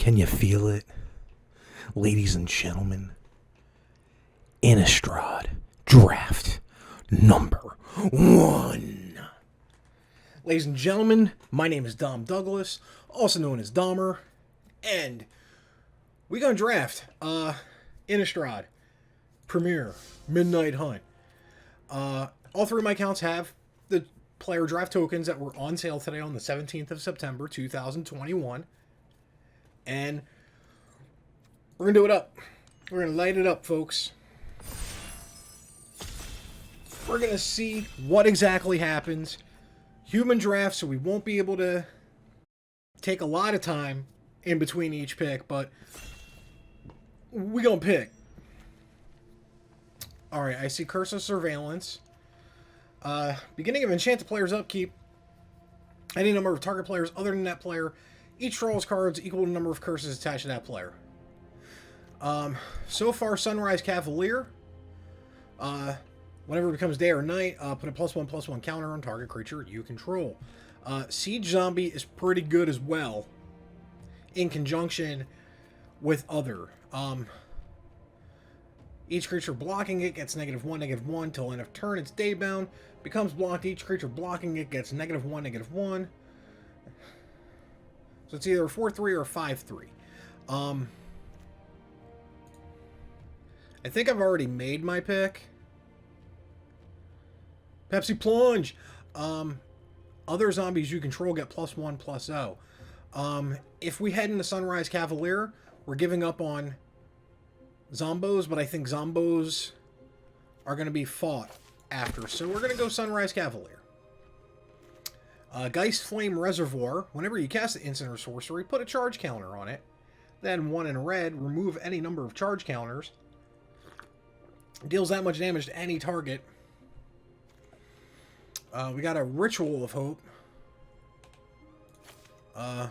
Can you feel it? Ladies and gentlemen, Innistrad Draft number 1. Ladies and gentlemen, my name is Dom Douglas, also known as Dahmer, and we're going to draft Innistrad Premier Midnight Hunt. All three of my accounts have the player draft tokens that were on sale today on the 17th of September, 2021. And we're going to do it up. We're going to light it up, folks. We're going to see what exactly happens. Human draft, so we won't be able to take a lot of time in between each pick, but we're going to pick. Alright, I see Curse of Surveillance. Beginning of Enchanted player's upkeep. Any number of target players other than that player. Each draws cards equal to the number of curses attached to that player. So far, Sunrise Cavalier. Whenever it becomes day or night, put a +1/+1 counter on target creature you control. Siege Zombie is pretty good as well, in conjunction with other. Each creature blocking it gets -1/-1 till end of turn. It's daybound. Becomes blocked. Each creature blocking it gets -1/-1. So it's either a 4/3 or a 5/3. I think I've already made my pick. Pepsi Plunge. Other zombies you control get +1/+0. If we head into Sunrise Cavalier, we're giving up on Zombos, but I think Zombos are going to be fought after. So we're going to go Sunrise Cavalier. Geist Flame Reservoir. Whenever you cast an instant or sorcery, put a charge counter on it. Then 1 in red, remove any number of charge counters. Deals that much damage to any target. We got a Ritual of Hope.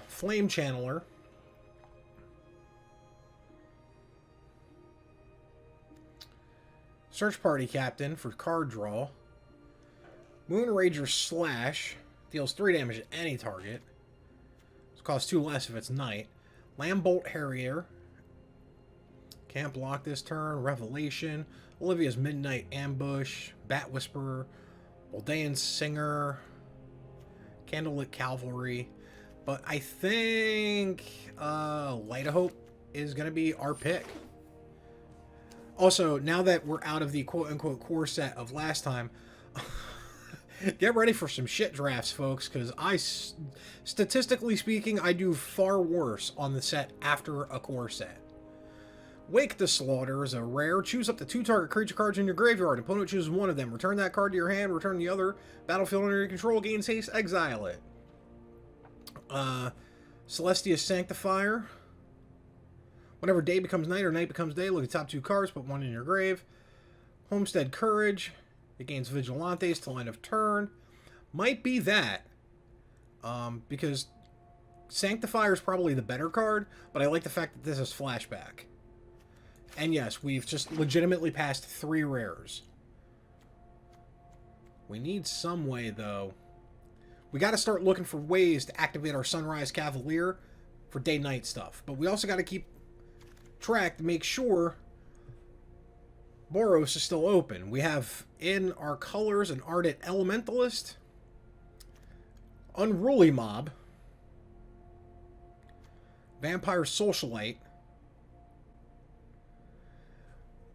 Flame Channeler. Search Party Captain for card draw. Moonrager Slash. Deals 3 damage to any target. It costs 2 less if it's night. Lambolt Harrier. Can't block this turn. Revelation. Olivia's Midnight Ambush. Bat Whisperer. Boldean Singer. Candlelit Cavalry. But I think Light of Hope is going to be our pick. Also, now that we're out of the quote-unquote core set of last time, get ready for some shit drafts, folks, because statistically speaking, I do far worse on the set after a core set. Wake the Slaughter is a rare. Choose up to 2 target creature cards in your graveyard. Opponent chooses one of them. Return that card to your hand. Return the other. Battlefield under your control. Gains haste. Exile it. Celestia Sanctifier. Whenever day becomes night or night becomes day, look at the top 2 cards, put 1 in your grave. Homestead Courage. It gains Vigilantes till end of turn. Might be that. Because Sanctifier is probably the better card, but I like the fact that this is flashback. And yes, we've just legitimately passed 3 rares. We need some way, though. We got to start looking for ways to activate our Sunrise Cavalier for day-night stuff. But we also got to keep track to make sure Boros is still open. We have in our colors an Ardent Elementalist, Unruly Mob, Vampire Socialite.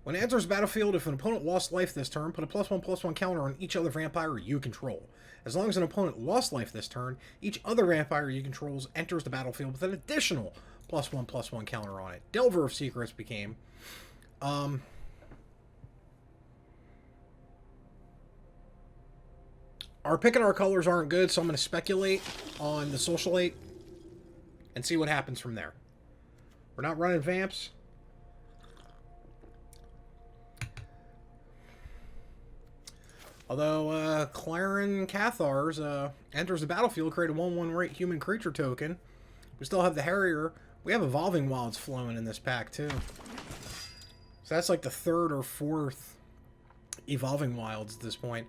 When it enters the battlefield, if an opponent lost life this turn, put a +1/+1 counter on each other vampire you control. As long as an opponent lost life this turn, each other vampire you control enters the battlefield with an additional +1/+1 counter on it. Delver of Secrets became. Our pick and our colors aren't good, so I'm going to speculate on the Socialite and see what happens from there. We're not running Vamps. Although Clarin Cathars enters the battlefield, create a 1/1 rate human creature token. We still have the Harrier. We have Evolving Wilds flowing in this pack, too. So that's like the 3rd or 4th Evolving Wilds at this point.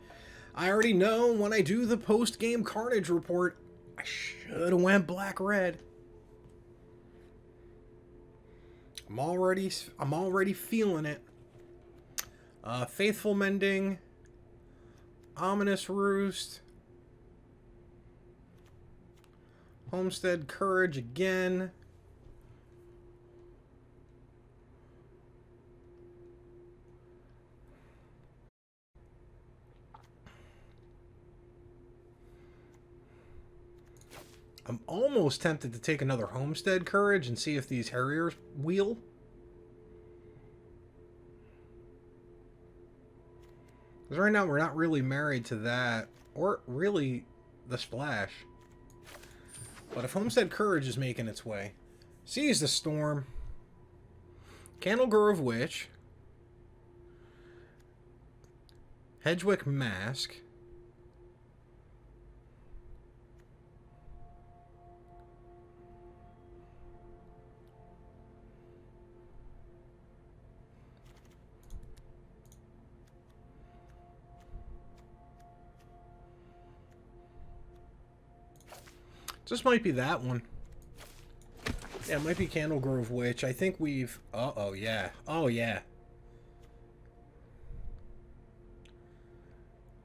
I already know when I do the post-game Carnage report, I should have went black-red. I'm already feeling it. Faithful Mending, Ominous Roost, Homestead Courage again. I'm almost tempted to take another Homestead Courage and see if these Harriers wheel. Because right now we're not really married to that, or really the Splash. But if Homestead Courage is making its way, Seize the Storm, Candle Grove Witch, Hedgewick Mask, this might be that one. Yeah, it might be Candle Grove Witch. I think we've... Uh-oh, yeah. Oh, yeah.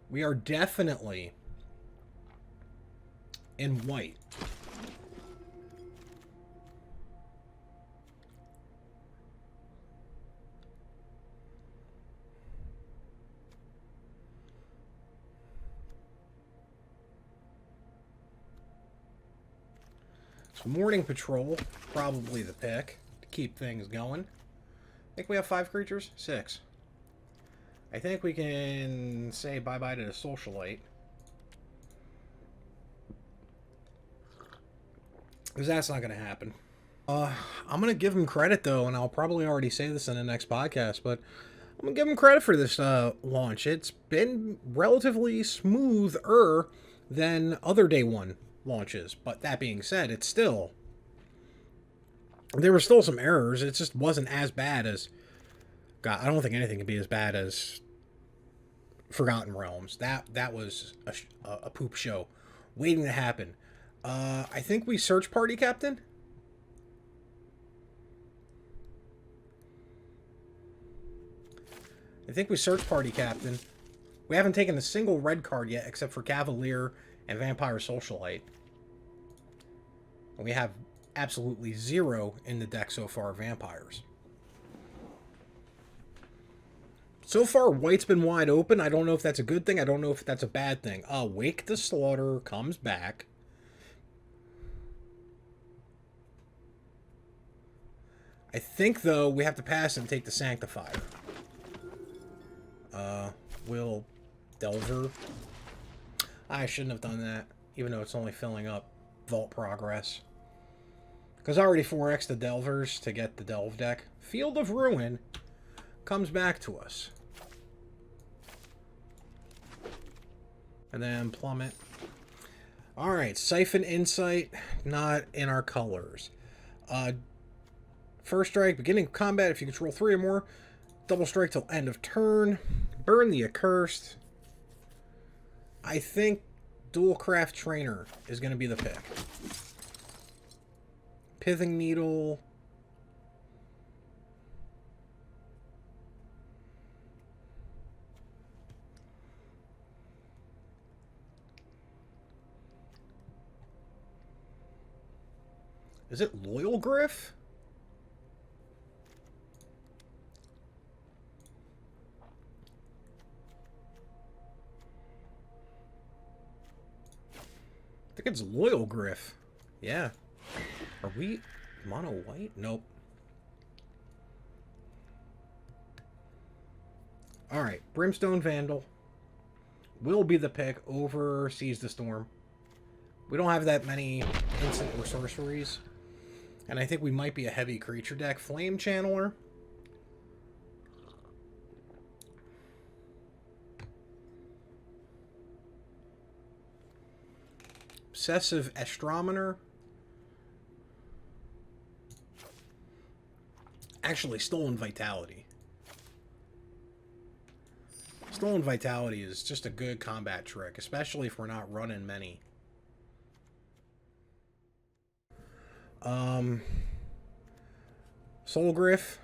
We are definitely in white. So Morning Patrol, probably the pick to keep things going. I think we have 5 creatures? 6. I think we can say bye-bye to the Socialite. Because that's not going to happen. I'm going to give him credit, though, and I'll probably already say this in the next podcast, but I'm going to give him credit for this launch. It's been relatively smoother than other day one launches. But that being said, it's still... There were still some errors. It just wasn't as bad as... God, I don't think anything can be as bad as Forgotten Realms. That was a poop show waiting to happen. I think we search Party Captain. I think we search Party Captain. We haven't taken a single red card yet, except for Cavalier and Vampire Socialite. And we have absolutely 0 in the deck so far, Vampires. So far, white's been wide open. I don't know if that's a good thing. I don't know if that's a bad thing. Wake the Slaughter comes back. I think, though, we have to pass and take the Sanctifier. Will Delver. I shouldn't have done that, even though it's only filling up Vault Progress. Because I already 4x the Delvers to get the Delve deck. Field of Ruin comes back to us. And then Plummet. Alright, Siphon Insight, not in our colors. First strike, beginning of combat, if you control 3 or more. Double strike till end of turn. Burn the Accursed. I think Dual Craft Trainer is going to be the pick. Pithing Needle. Is it Loyal Griff? I think it's Loyal Griff. Yeah. Are we mono white? Nope. Alright. Brimstone Vandal will be the pick over Seize the Storm. We don't have that many instant or sorceries. And I think we might be a heavy creature deck. Flame Channeler. Obsessive Astrometer. Actually, Stolen Vitality. Stolen Vitality is just a good combat trick, especially if we're not running many. Soul Griff.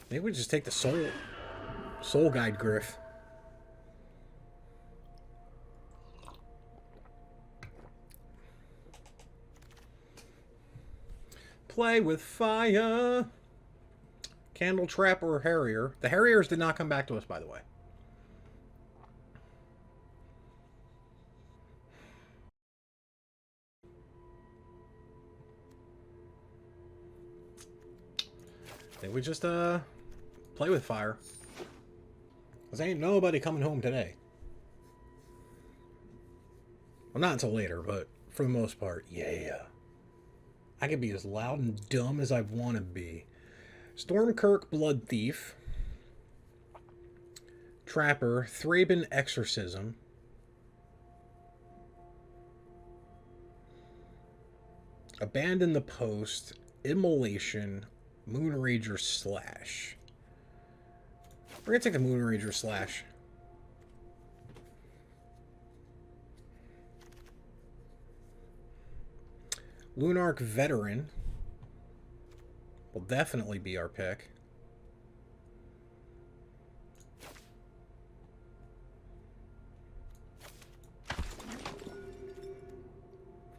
Maybe we just take the Soul Guide Griff. Play with fire. Candle Trap or Harrier. The Harriers did not come back to us, by the way. I think we just play with fire. Because ain't nobody coming home today. Well, not until later, but for the most part, yeah. I can be as loud and dumb as I want to be. Stormkirk Blood Thief. Trapper. Thraben Exorcism. Abandon the Post. Immolation. Moonrager Slash. We're going to take the Moonrager Slash. Lunarch Veteran will definitely be our pick.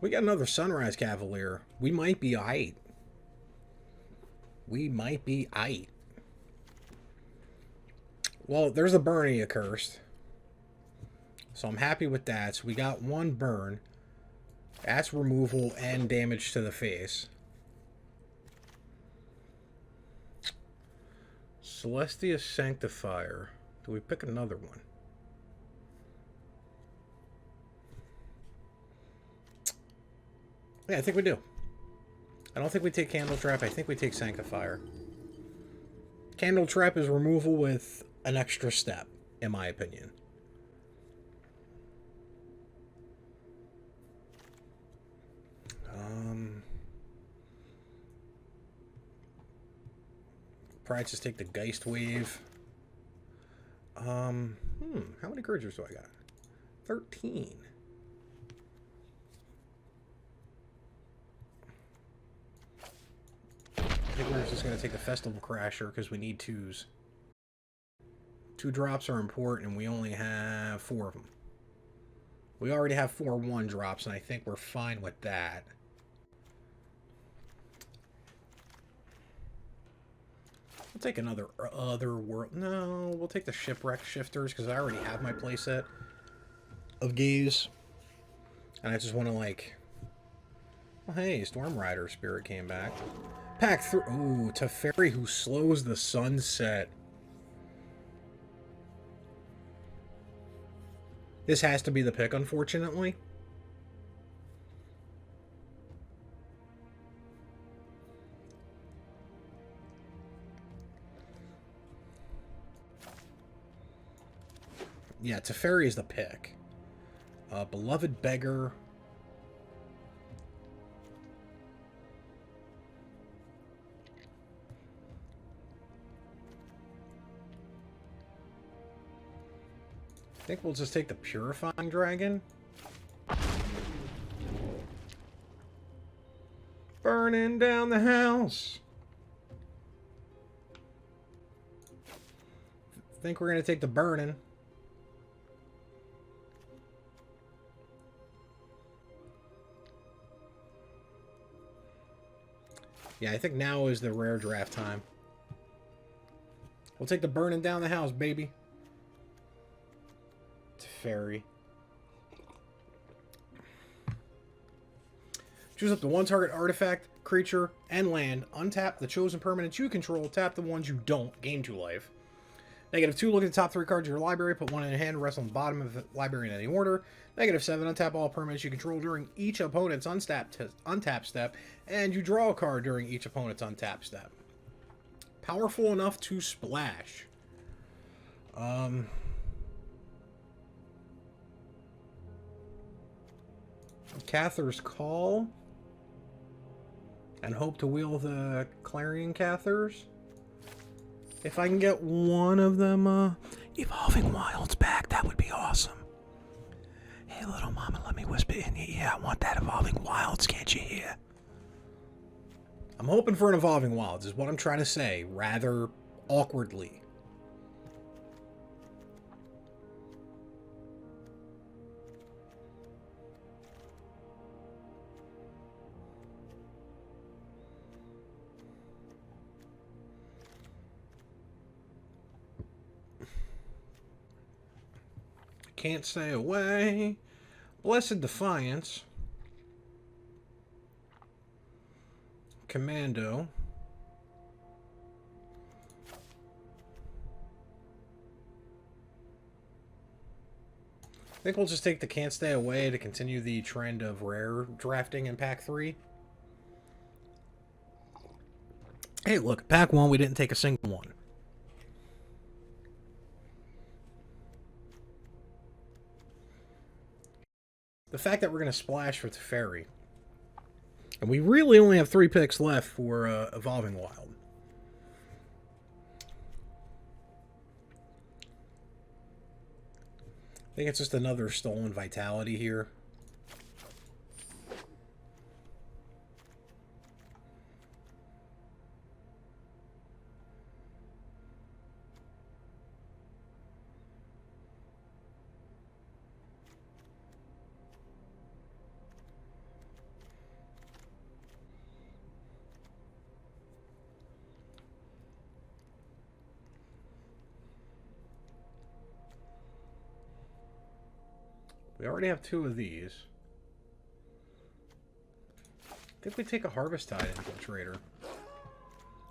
We got another Sunrise Cavalier. We might be aight. We might be aight. Well, there's a Burn Accursed. So I'm happy with that. So we got one burn. That's removal and damage to the face. Celestia Sanctifier. Do we pick another one? Yeah, I think we do. I don't think we take Candle Trap. I think we take Sanctifier. Candle Trap is removal with an extra step, in my opinion. Probably just take the Geist Wave. How many Couragers do I got? 13. I think we're just going to take the Festival Crasher because we need 2s. 2 drops are important and we only have 4 of them. We already have 4 1-drops and I think we're fine with that. We'll take another other world. No, we'll take the Shipwreck Shifters because I already have my playset of Gaze. And I just want to like... Oh, hey, Storm Rider Spirit came back. Pack through... Ooh, Teferi who slows the sunset. This has to be the pick, unfortunately. Yeah, Teferi is the pick. Beloved Beggar. I think we'll just take the Purifying Dragon. Burning down the house. I think we're going to take the Burning. Yeah, I think now is the rare draft time. We'll take the Burning down the house, baby. Teferi. Choose up to 1 target artifact, creature, and land. Untap the chosen permanents you control. Tap the ones you don't. Gain 2 life. -2, look at the top 3 cards of your library. Put 1 in hand. Rest on the bottom of the library in any order. -7, untap all permanents you control during each opponent's untap step. And you draw a card during each opponent's untap step. Powerful enough to splash. Cather's Call. And hope to wheel the Clarion Cathars. If I can get one of them, Evolving Wilds back, that would be awesome. Hey, little mama, let me whisper in your ear. I want that Evolving Wilds, can't you hear? I'm hoping for an Evolving Wilds, is what I'm trying to say, rather awkwardly. Can't Stay Away. Blessed Defiance. Commando. I think we'll just take the Can't Stay Away to continue the trend of rare drafting in Pack 3. Hey, look, Pack 1, we didn't take a single one. The fact that we're going to splash for Teferi. And we really only have 3 picks left for Evolving Wild. I think it's just another stolen vitality here. We already have 2 of these. I think we take a Harvest Tide Infiltrator.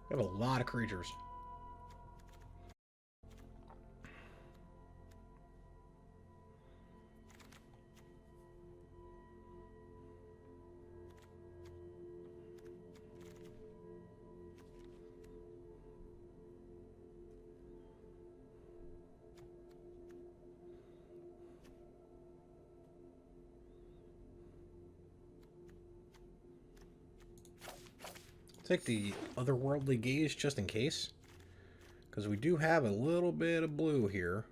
We have a lot of creatures. Take the Otherworldly Gaze just in case, because we do have a little bit of blue here.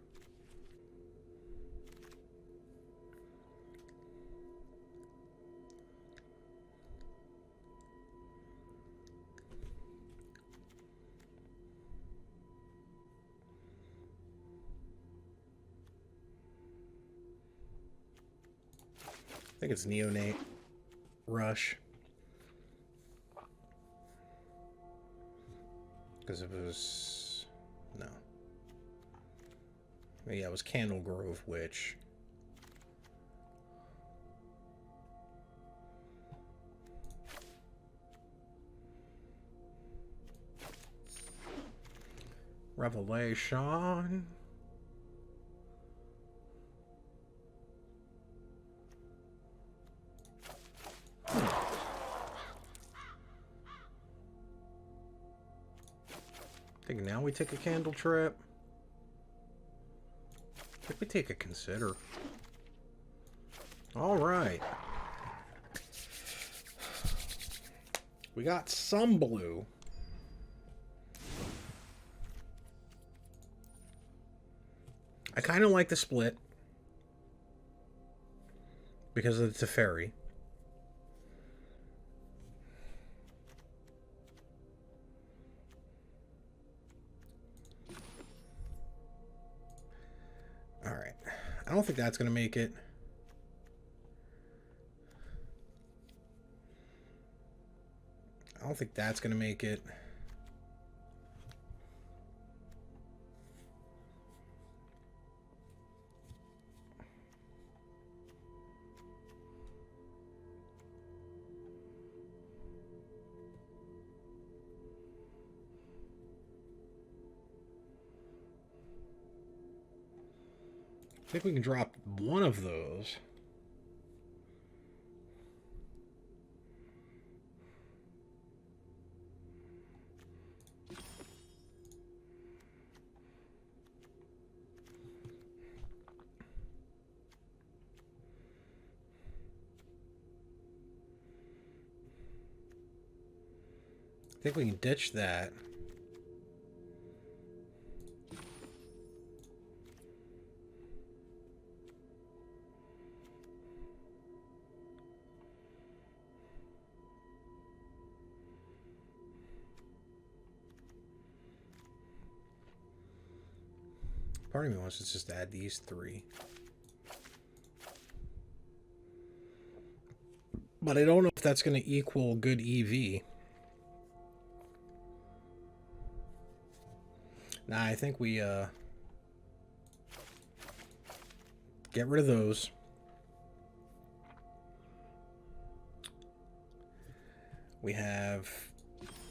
I think it's Neonate Rush. Because if it was... no. Yeah, it was Candle Grove Witch. Revelation. I think now we take a Candle Trap. I think we take a Consider. Alright. We got some blue. I kind of like the split because of the Teferi. Alright. I don't think that's going to make it. I don't think that's going to make it. I think we can drop one of those. I think we can ditch that. Part of me wants to just add these 3. But I don't know if that's going to equal good EV. Nah, I think we get rid of those. We have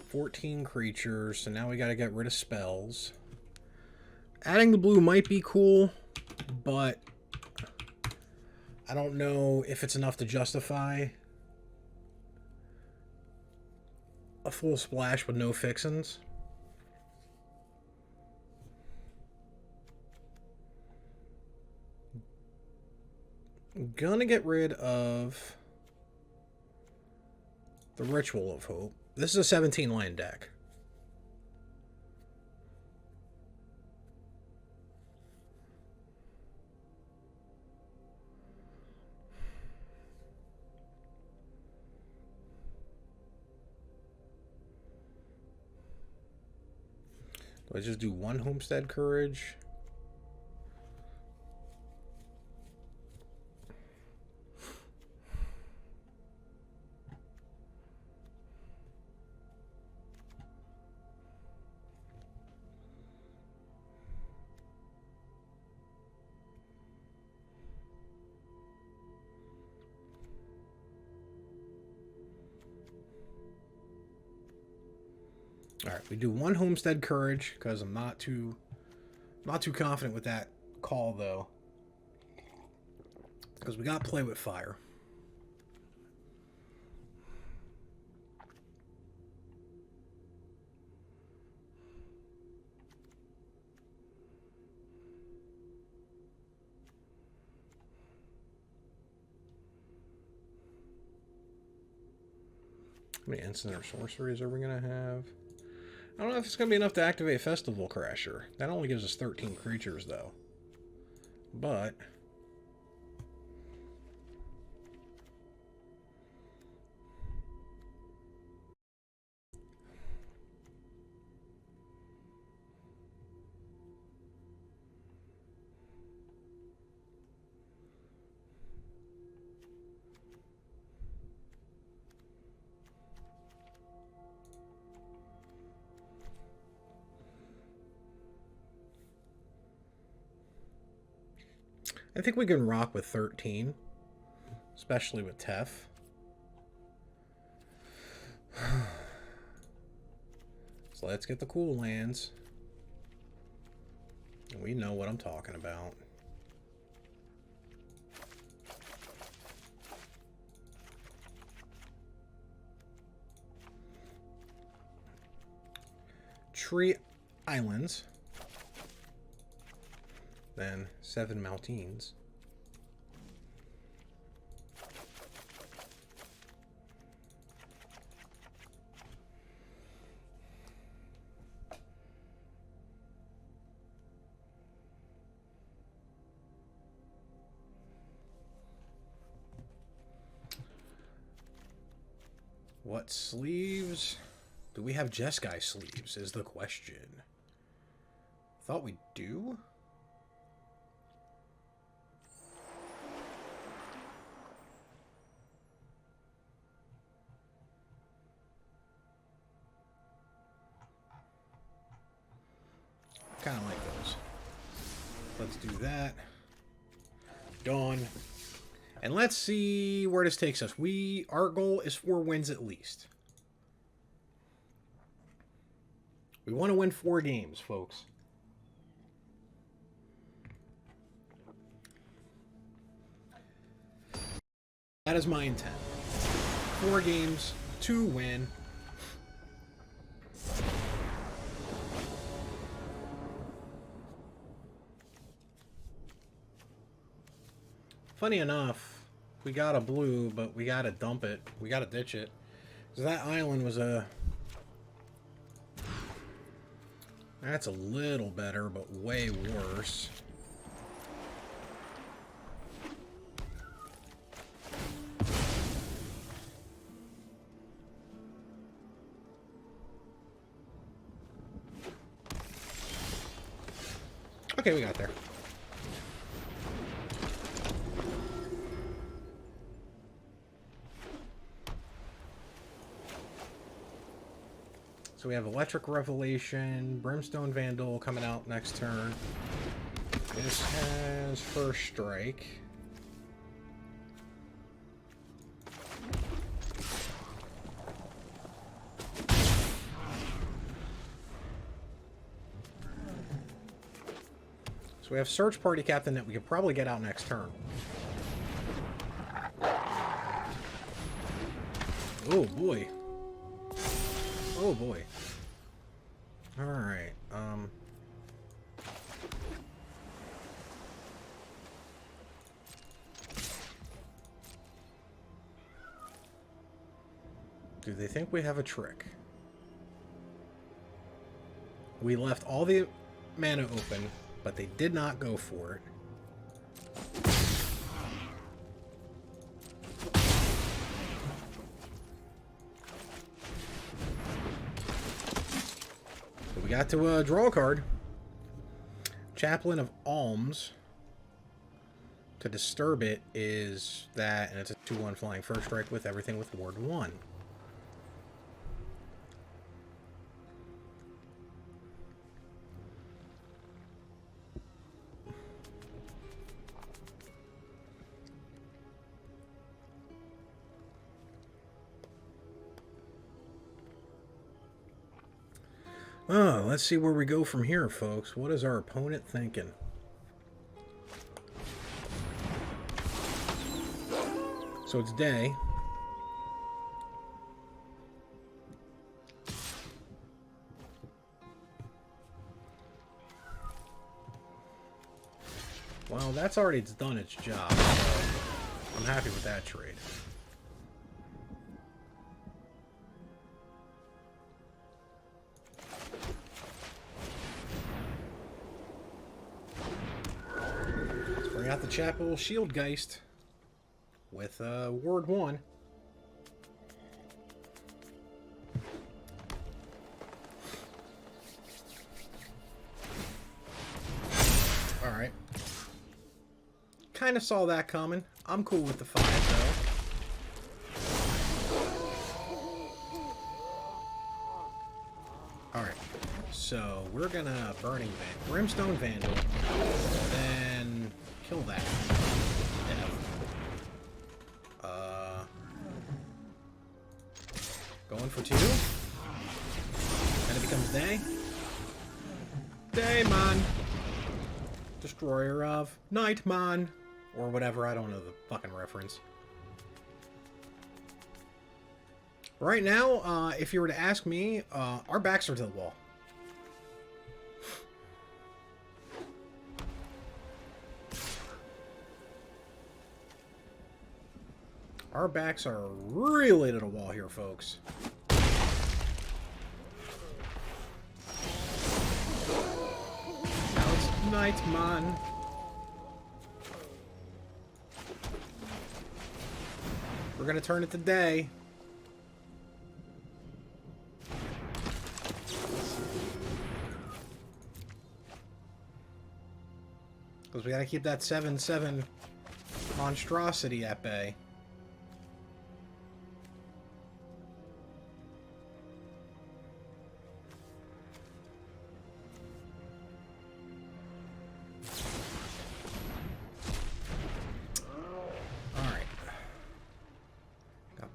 14 creatures, so now we got to get rid of spells. Adding the blue might be cool, but I don't know if it's enough to justify a full splash with no fixins. I'm gonna get rid of the Ritual of Hope. This is a 17 land deck. Do I just do 1 Homestead Courage? All right, we do 1 Homestead Courage because I'm not too confident with that call though, because we got Play with Fire. How many instant or sorceries are we gonna have? I don't know if it's going to be enough to activate Festival Crasher. That only gives us 13 creatures, though. But I think we can rock with 13, especially with Tef. So let's get the cool lands. We know what I'm talking about. Tree Islands. Then 7 Maltines. What sleeves? Do we have Jeskai sleeves is the question. Thought we do? Kind of like those. Let's do that. Done. And let's see where this takes us. Our goal is 4 wins at least. We want to win 4 games, folks. That is my intent. 4 games to win. Funny enough, we got a blue, but we gotta dump it. We gotta ditch it. Because that island was a... That's a little better, but way worse. Okay, we got there. So we have Electric Revelation, Brimstone Vandal coming out next turn. This has First Strike. So we have Search Party Captain that we could probably get out next turn. Oh boy. Oh boy. Alright, do they think we have a trick? We left all the mana open, but they did not go for it. So we got to draw a card. Chaplain of Alms. To disturb it is that, and it's a 2/1 flying first strike with everything with Ward 1. Oh, let's see where we go from here, folks. What is our opponent thinking? So it's day. Well, that's already done its job, so I'm happy with that trade. Got the Chapel Shieldgeist with Ward 1. Alright. Kind of saw that coming. I'm cool with the 5 though. Alright. So we're gonna Brimstone Vandal. Then kill that. Going for 2. Then it becomes day. Daemon. Destroyer of Nightmon. Or whatever, I don't know the fucking reference. Right now, if you were to ask me, our backs are to the wall. Our backs are really to the wall here, folks. Now it's Nightmon. We're gonna turn it to day. Because we gotta keep that 7/7 monstrosity at bay.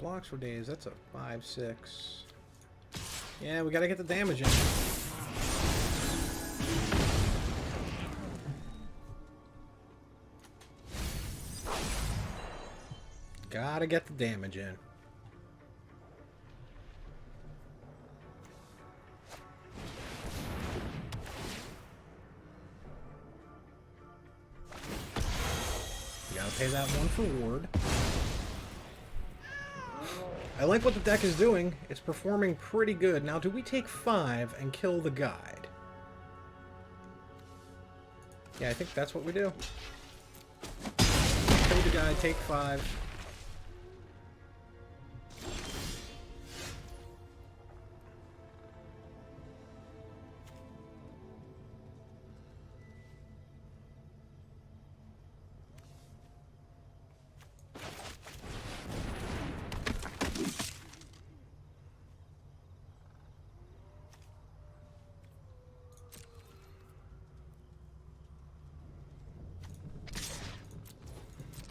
Blocks for days. That's a 5/6. Yeah, we gotta get the damage in. Gotta get the damage in. You gotta pay that 1 for ward. I like what the deck is doing. It's performing pretty good. Now, do we take 5 and kill the guide? Yeah, I think that's what we do. Kill the guide, take 5.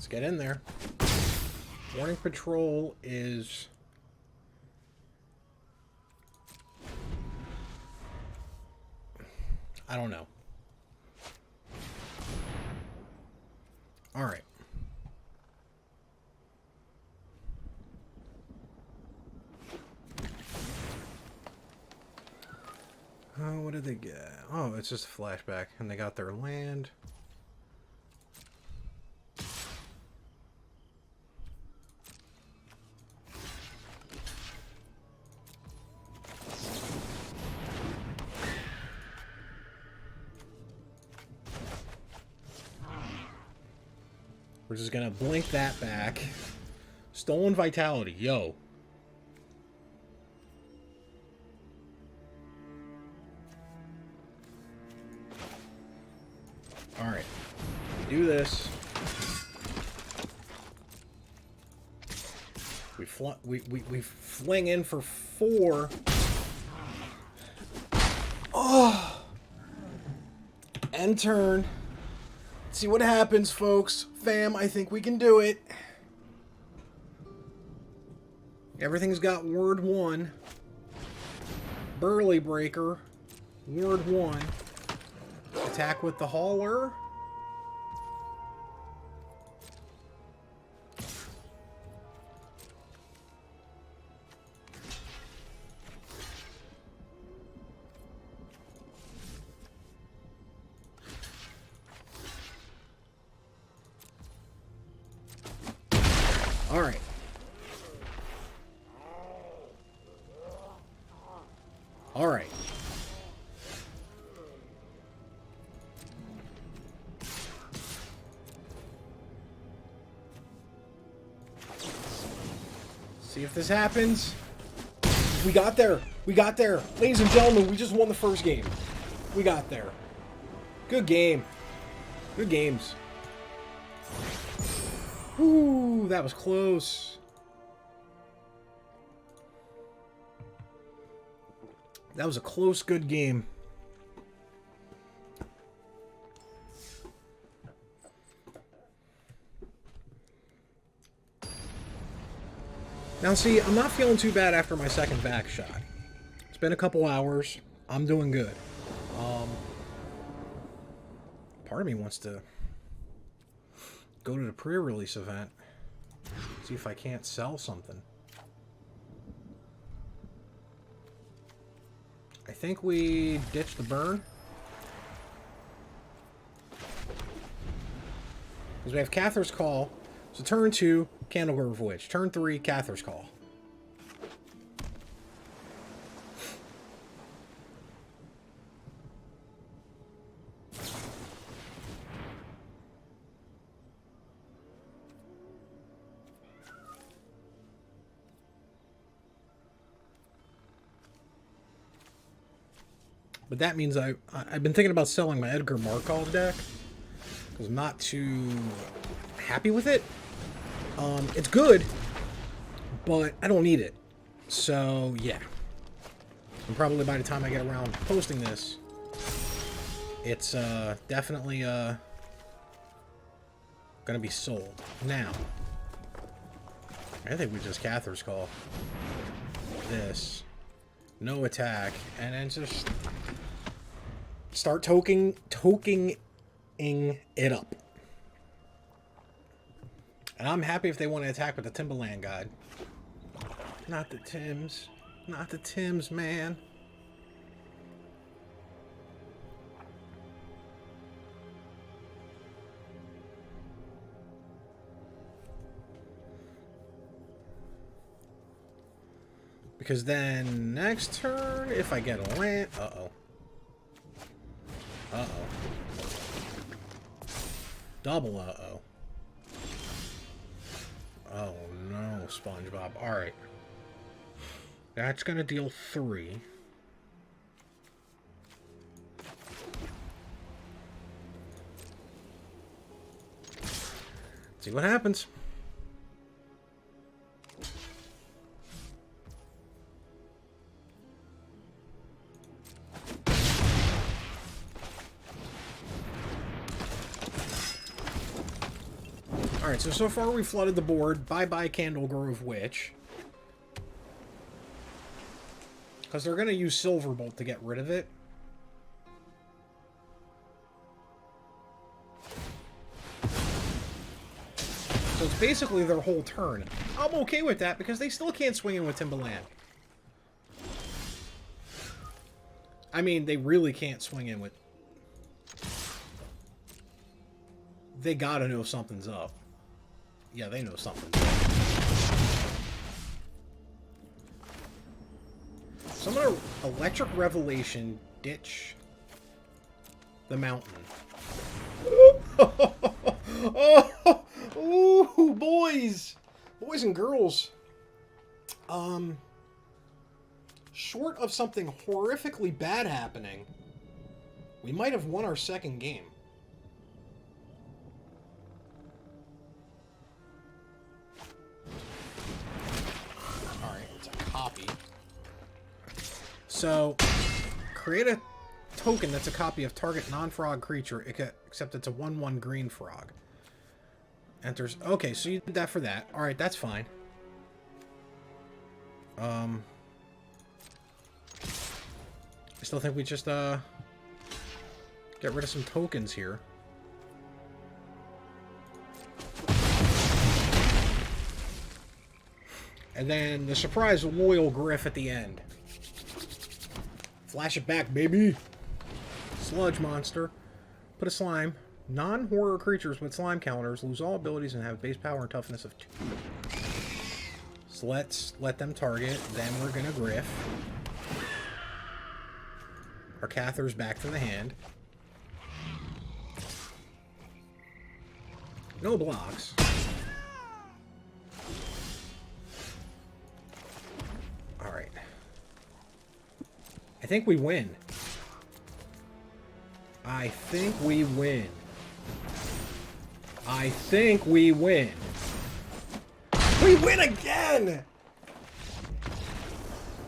Let's get in there. Morning patrol is... I don't know. All right. Oh, what did they get? Oh, it's just a flashback. And they got their land. We're just gonna blink that back. Stolen vitality, yo. Alright. Do this. We fling in for 4. Oh! End turn. Let's see what happens, folks. Fam, I think we can do it. Everything's got word 1. Burley Breaker. Word 1. Attack with the hauler. All right. All right. See if this happens. We got there. We got there. Ladies and gentlemen, we just won the first game. We got there. Good game. Good games. Ooh, that was close. That was a close, good game. Now, see, I'm not feeling too bad after my second back shot. It's been a couple hours. I'm doing good. Part of me wants to go to the pre-release event. See if I can't sell something. I think we ditched the burn. Because we have Cather's Call. So turn 2, Candlegrove Witch. Turn 3, Cather's Call. But that means I've been thinking about selling my Edgar Markov deck. Because I'm not too happy with it. It's good, but I don't need it. So, yeah. And probably by the time I get around to posting this, it's definitely gonna be sold. Now, I think we just Cather's Call this. No attack, and then just start toking it up. And I'm happy if they want to attack with the Timberland Guide. Not the Tims. Not the Tims, man. Because then next turn, if I get a land... Uh-oh. Uh-oh. Double uh-oh. Oh no, SpongeBob. Alright. That's gonna deal 3. See what happens. Alright, so far we flooded the board. Bye-bye Candle Grove Witch. Because they're going to use Silverbolt to get rid of it. So it's basically their whole turn. I'm okay with that because they still can't swing in with Timberland. I mean, they really can't swing in with... They gotta know something's up. Yeah, they know something's up. So I'm gonna Electric Revelation, ditch the mountain. Oh, ooh, boys! Boys and girls. Short of something horrifically bad happening, we might have won our second game. Alright, it's a copy. So, create a token that's a copy of target non-frog creature, except it's a 1/1 green frog. Enters... Okay, so you did that for that. Alright, that's fine. I still think we just, get rid of some tokens here. And then the surprise loyal Griff at the end. Flash it back, baby! Sludge monster. Put a slime. Non-horror creatures with slime counters lose all abilities and have base power and toughness of 2. So let's let them target. Then we're gonna Griff. Our Cather's back to the hand. No blocks. Alright. I think we win. I think we win. I think we win. We win again!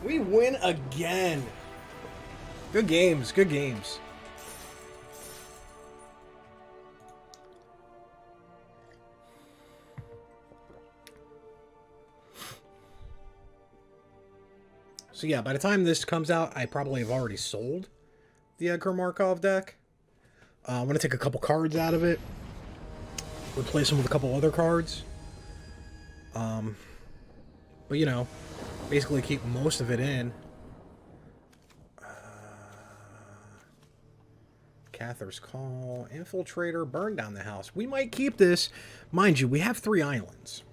We win again! Good games, good games. So yeah, by the time this comes out, I probably have already sold the Edgar Markov deck. I'm going to take a couple cards out of it. Replace them with a couple other cards. But you know, basically keep most of it in. Cather's Call, Infiltrator, burn down the house. We might keep this. Mind you, we have 3 islands.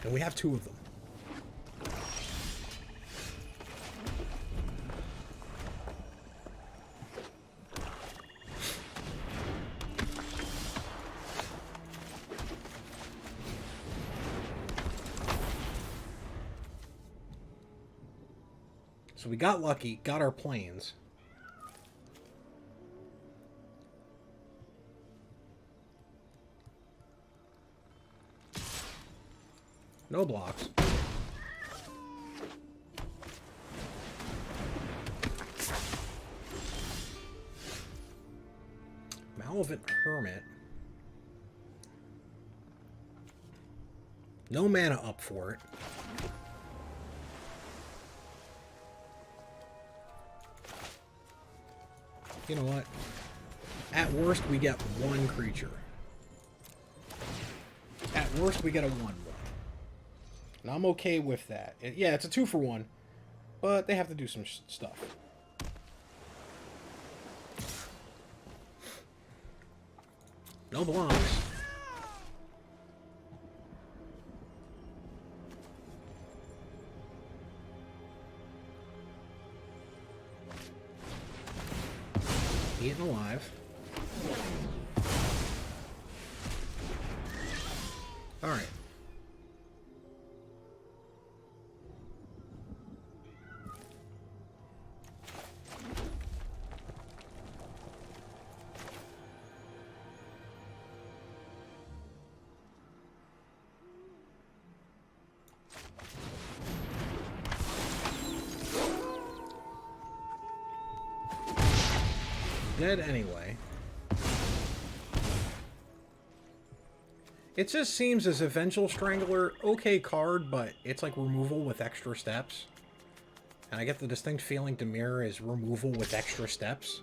And we have 2 of them. So we got lucky, got our planes. No blocks. Malevolent Hermit. No mana up for it. You know what? At worst, we get 1 creature. At worst, we get a 1/1. And I'm okay with that. Yeah, it's a 2-for-1, but they have to do some stuff. No blocks. Eaten alive. Alright. Dead anyway. It just seems as Eventual Strangler, okay card, but it's like removal with extra steps. And I get the distinct feeling Dimir is removal with extra steps.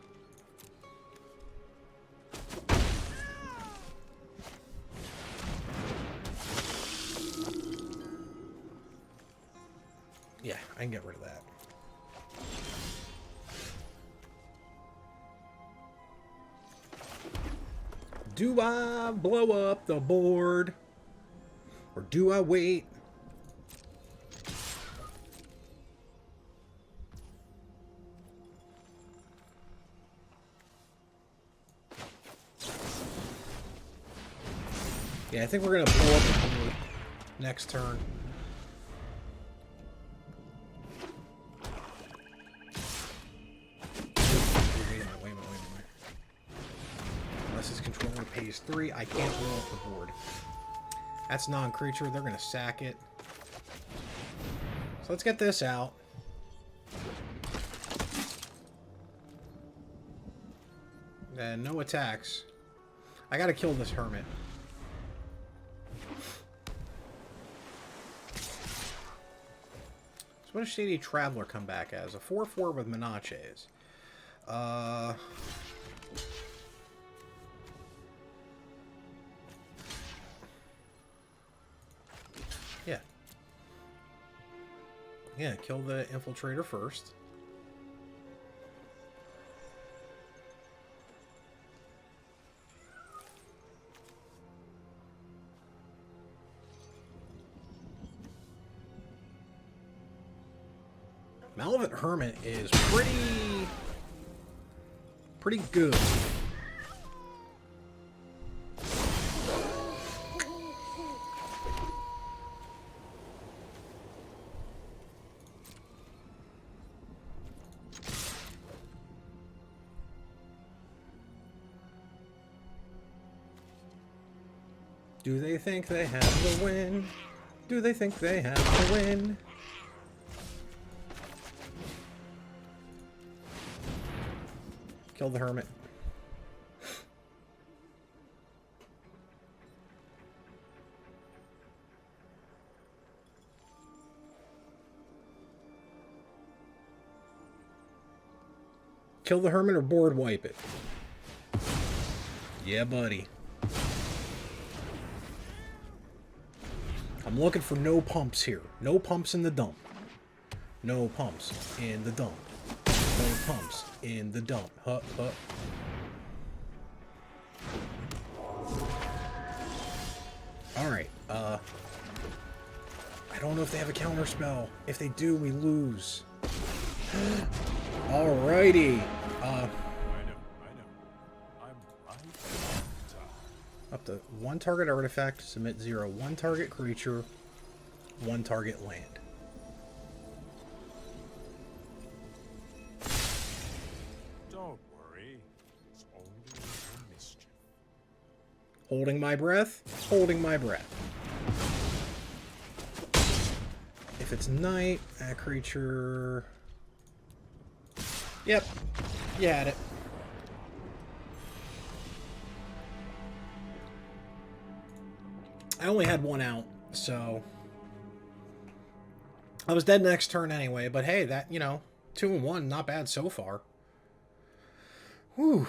Yeah, I can get rid of that. Do I blow up the board? Or do I wait? Yeah, I think we're going to blow up the board next turn. Wait a minute. Unless his controller pays 3, I can't blow up the board. That's non-creature. They're going to sack it. So let's get this out. And no attacks. I got to kill this hermit. So what does Shady Traveler come back as? A 4/4 with Menaches. Yeah. Yeah, kill the Infiltrator first. Malevolent Hermit is pretty good. Do they think they have the win? Do they think they have the win? Kill the hermit. Kill the hermit or board wipe it. Yeah, buddy. I'm looking for no pumps here. No pumps in the dump. No pumps in the dump. No pumps in the dump. Huh. Alright, I don't know if they have a counter spell. If they do, we lose. Alrighty. I know. I'm right. Up to 1 target artifact, submit 0. 1 target creature, 1 target land. Don't worry. It's only a mischief. Holding my breath. Holding my breath. If it's night, that creature... Yep. You had it. I only had 1 out, so... I was dead next turn anyway, but hey, that, you know, 2 and 1, not bad so far. Whew.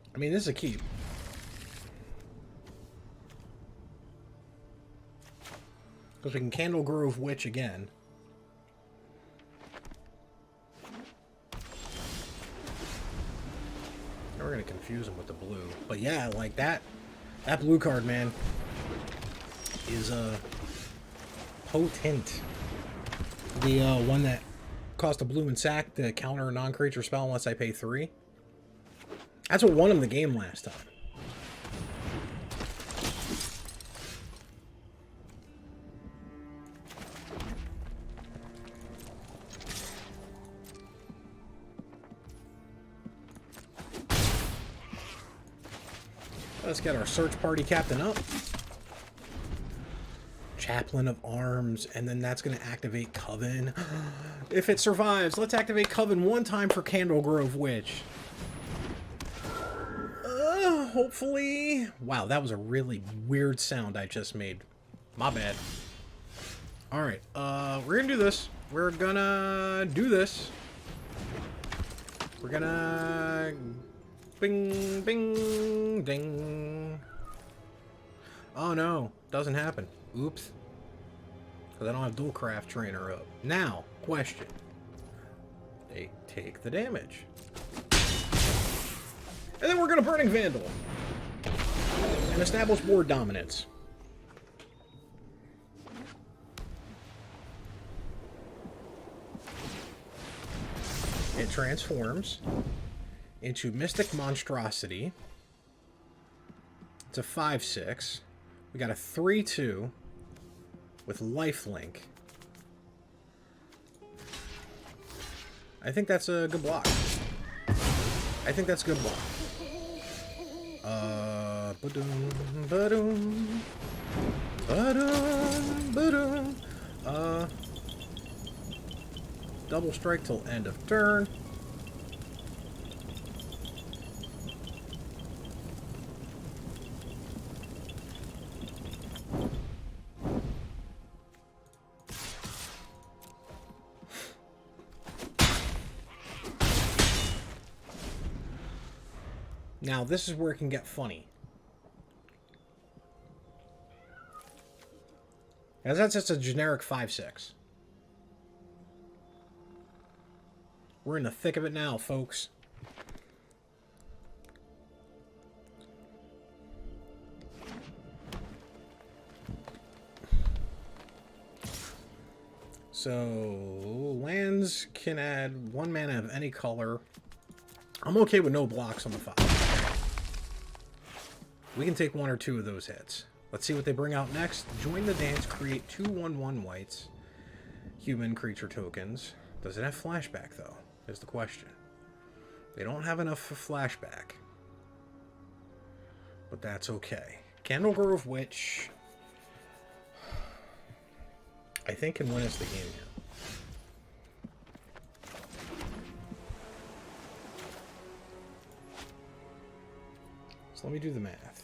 I mean, this is a keep. Because we can Candle Grove Witch again. Now we're going to confuse him with the blue. But yeah, like that blue card, man, is potent. The one that cost a blue and sack to counter a non-creature spell unless I pay 3. That's what won him the game last time. Let's get our search party captain up. Chaplain of Arms, and then that's going to activate Coven. If it survives, let's activate Coven one time for Candle Grove Witch. Hopefully. Wow, that was a really weird sound I just made. My bad. Alright, we're gonna do this. We're gonna do this. We're gonna... Bing, bing, ding. Oh no, doesn't happen. Oops. Because I don't have dual craft trainer up. Now, question. They take the damage. And then we're going to Burning Vandal. And establish board dominance. It transforms into Mystic Monstrosity. It's a 5/6. We got a 3/2 with lifelink. I think that's a good block. I think that's a good block. Ba-doom, ba-doom, ba-doom, ba-doom. Double strike till end of turn. Now, this is where it can get funny. As that's just a generic 5/6. We're in the thick of it now, folks. So, lands can add 1 mana of any color. I'm okay with no blocks on the 5. We can take 1 or 2 of those hits. Let's see what they bring out next. Join the dance, create 2 1/1 whites. Human creature tokens. Does it have flashback, though? Is the question. They don't have enough for flashback. But that's okay. Candle Grove Witch, I think, can win us the game here. So let me do the math.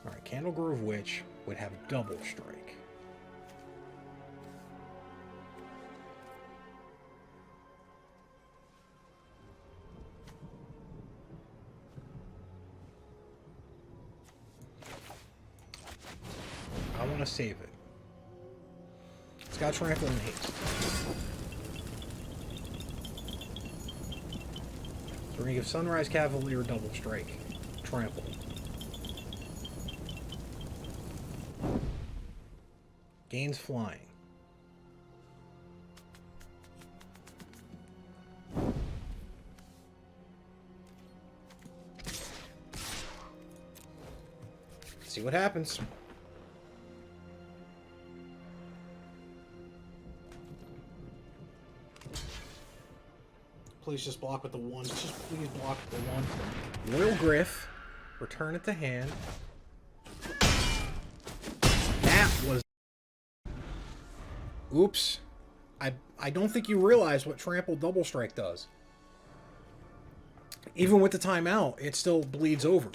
Alright, Candle Grove Witch would have double strike. I want to save it. It's got trample and haste. So we're going to give Sunrise Cavalier double strike. Trample. Gains flying. See what happens. Please just block with the 1. Just please block with the 1. Royal Griff. Return it to hand. That was... Oops. I don't think you realize what Trample Double Strike does. Even with the timeout, it still bleeds over.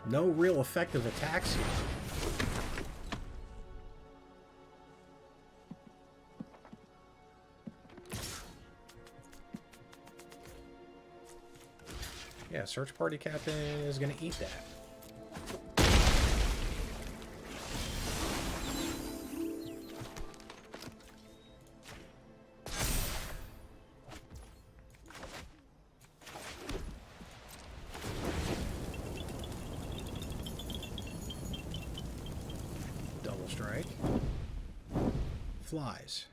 No real effective attacks here. Yeah, Search Party Captain is going to eat that. Double strike. Flies.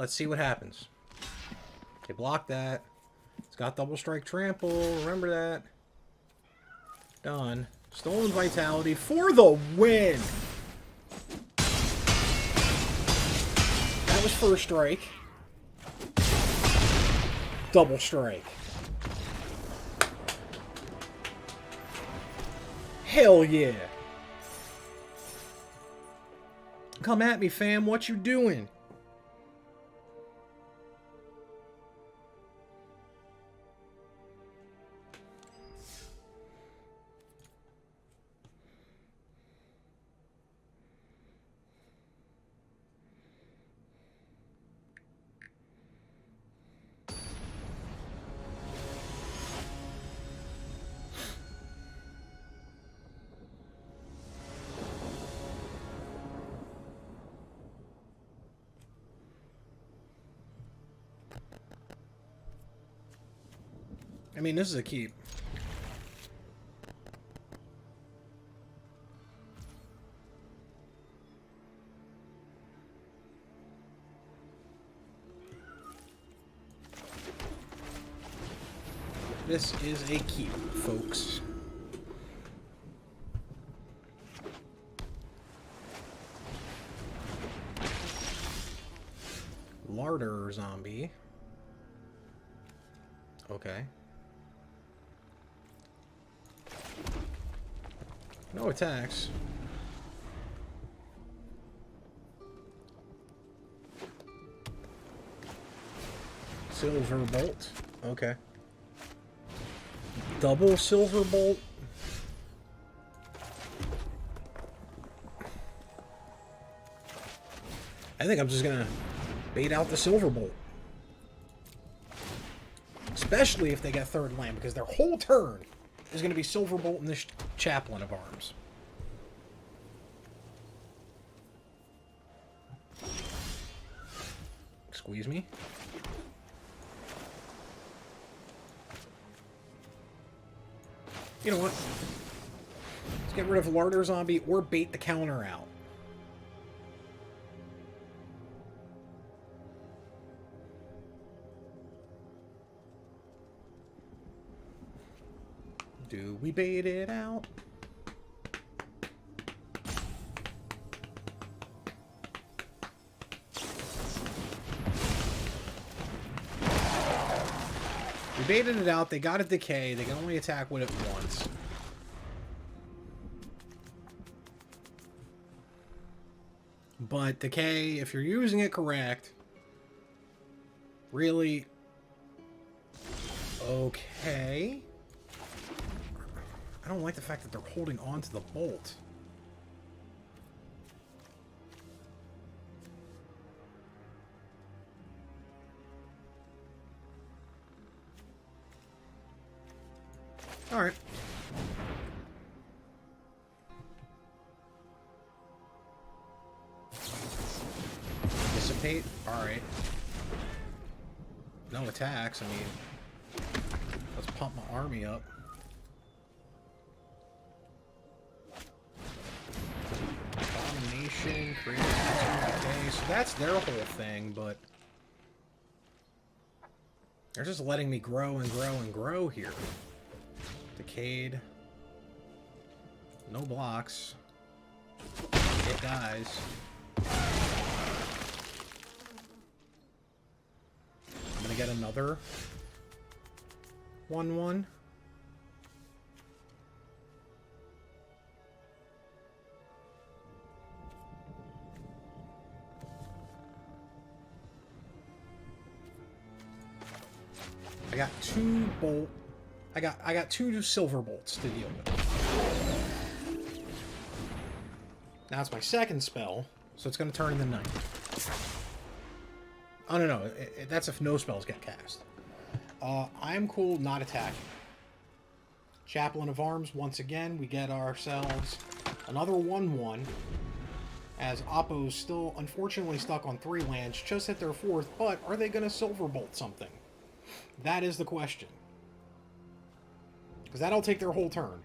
Let's see what happens. Okay, block that. It's got double strike trample. Remember that. Done. Stolen vitality for the win. That was first strike. Double strike. Hell yeah. Come at me, fam. What you doing? I mean, this is a keep. This is a keep, folks. Larder zombie. Okay. No attacks. Silver bolt. Okay. Double silver bolt. I think I'm just gonna bait out the silver bolt. Especially if they get third land, because their whole turn is going to be silver bolt and this chaplain of arms. Squeeze me. You know what? Let's get rid of Larder Zombie or bait the counter out. Do we bait it out? We baited it out. They got a decay. They can only attack with it once. But decay, if you're using it correct, really okay. I don't like the fact that they're holding on to the bolt. All right. Dissipate. All right. No attacks. I mean, let's pump my army up. Domination, create decay. So that's their whole thing, but they're just letting me grow and grow and grow here. Decayed. No blocks. It dies. I'm gonna get another 1/1. I got two bolt. I got two silver bolts to deal with. Now it's my second spell, so it's going to turn in the night. Oh, no. That's if no spells get cast. I'm cool not attacking. Chaplain of Arms, once again, we get ourselves another 1/1. As Oppo's still, unfortunately, stuck on 3 lands, just hit their 4th, but are they going to silver bolt something? That is the question. Because that'll take their whole turn.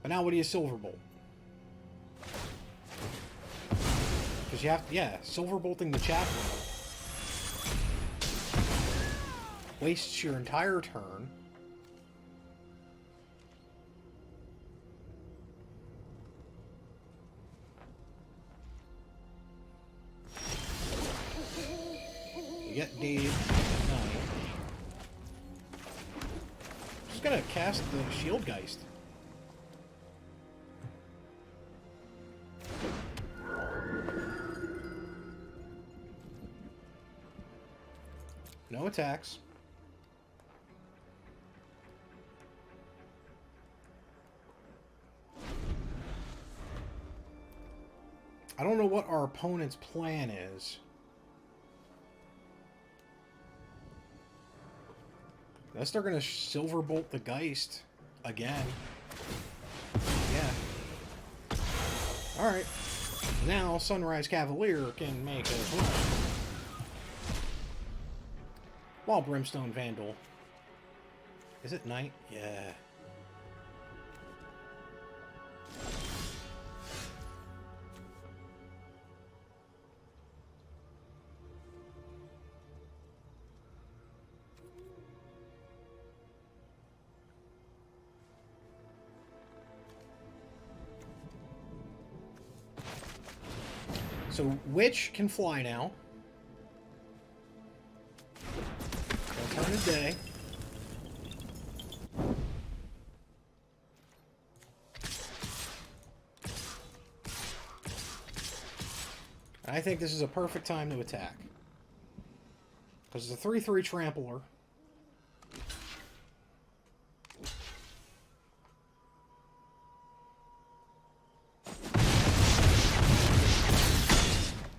But now what do you silver bolt? Because you have to, yeah, silver bolting the chaplain Wastes your entire turn. You get Dave at 9. Just gonna cast the Shield Geist. No attacks. I don't know what our opponent's plan is. Unless they're gonna Silverbolt the Geist again. Yeah. Alright. Now Sunrise Cavalier can make as well. While Brimstone Vandal. Is it night? Yeah. So Witch can fly now. Turn of day. I think this is a perfect time to attack. Because it's a 3/3 trampler.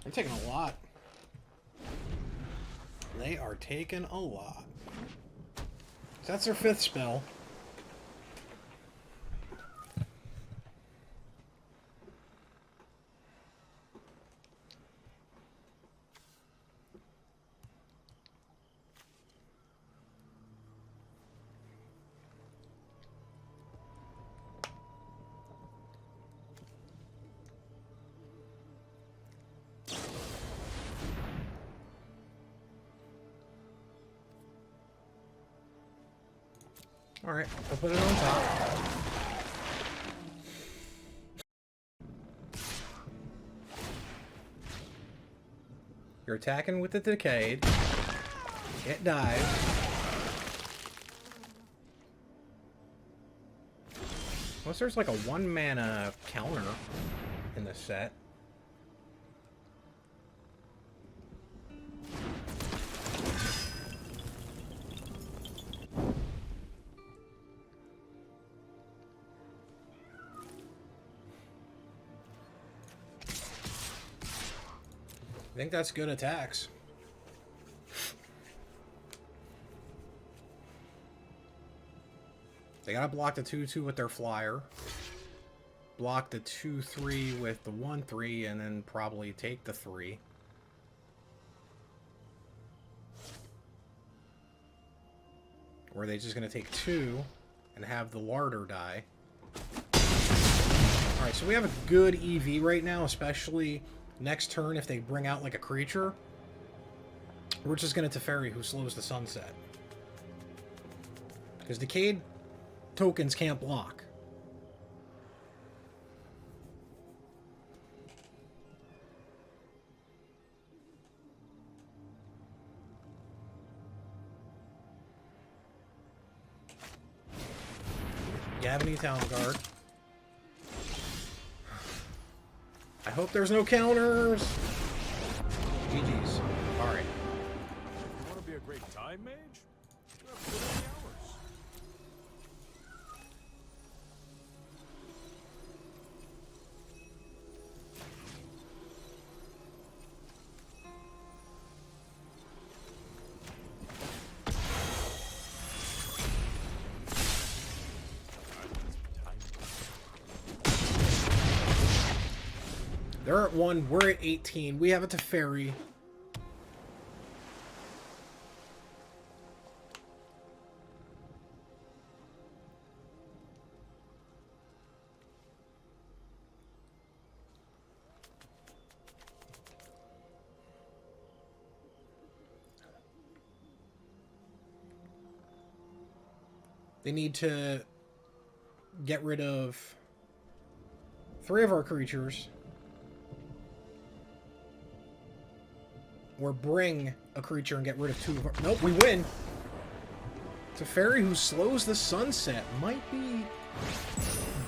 They're taking a lot. They are taking a lot. So that's their 5th spell. Alright, I'll put it on top. You're attacking with the Decayed. It dies. Unless there's like a 1-mana counter in the set. I think that's good attacks. They gotta block the 2/2 with their flyer. Block the 2/3 with the 1/3, and then probably take the 3. Or are they just gonna take 2 and have the larder die? Alright, so we have a good EV right now, especially next turn if they bring out like a creature. We're just gonna Teferi, who slows the sunset. Because Decayed tokens can't block. Gavany Town Guard. I hope there's no counters. GG's. Alright. You want to be a great time mage? You have to put in the hours. They're at 1, we're at 18. We have a Teferi. They need to get rid of 3 of our creatures. Or bring a creature and get rid of 2 of our... Nope, we win! It's a fairy who slows the sunset. Might be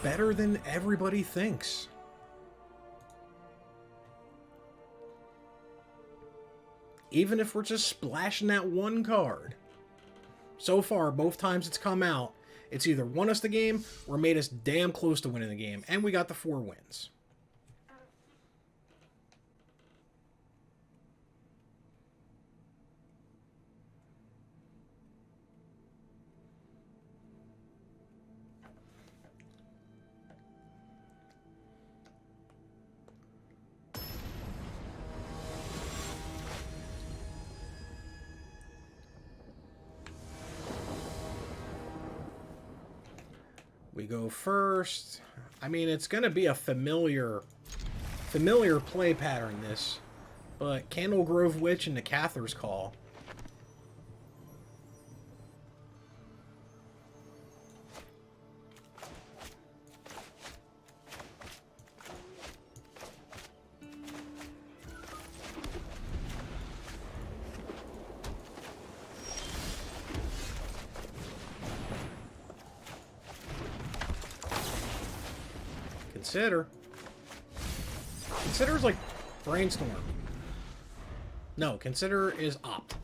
better than everybody thinks. Even if we're just splashing that 1 card. So far, both times it's come out, it's either won us the game or made us damn close to winning the game. And we got the 4 wins. We go first. I mean, it's going to be a familiar play pattern, this. But Candle Grove Witch and the Cather's Call. Consider's like Brainstorm. No, Consider is Opt.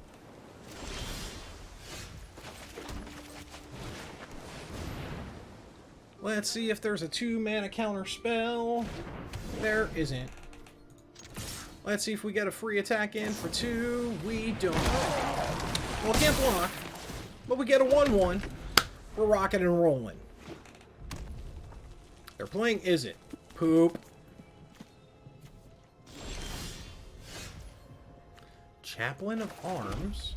Let's see if there's a 2-mana counter spell. There isn't. Let's see if we get a free attack in for 2. We don't. Well, can't block. But we get a 1/1. We're rocking and rolling. They're playing Is It? Poop. Chaplain of Arms.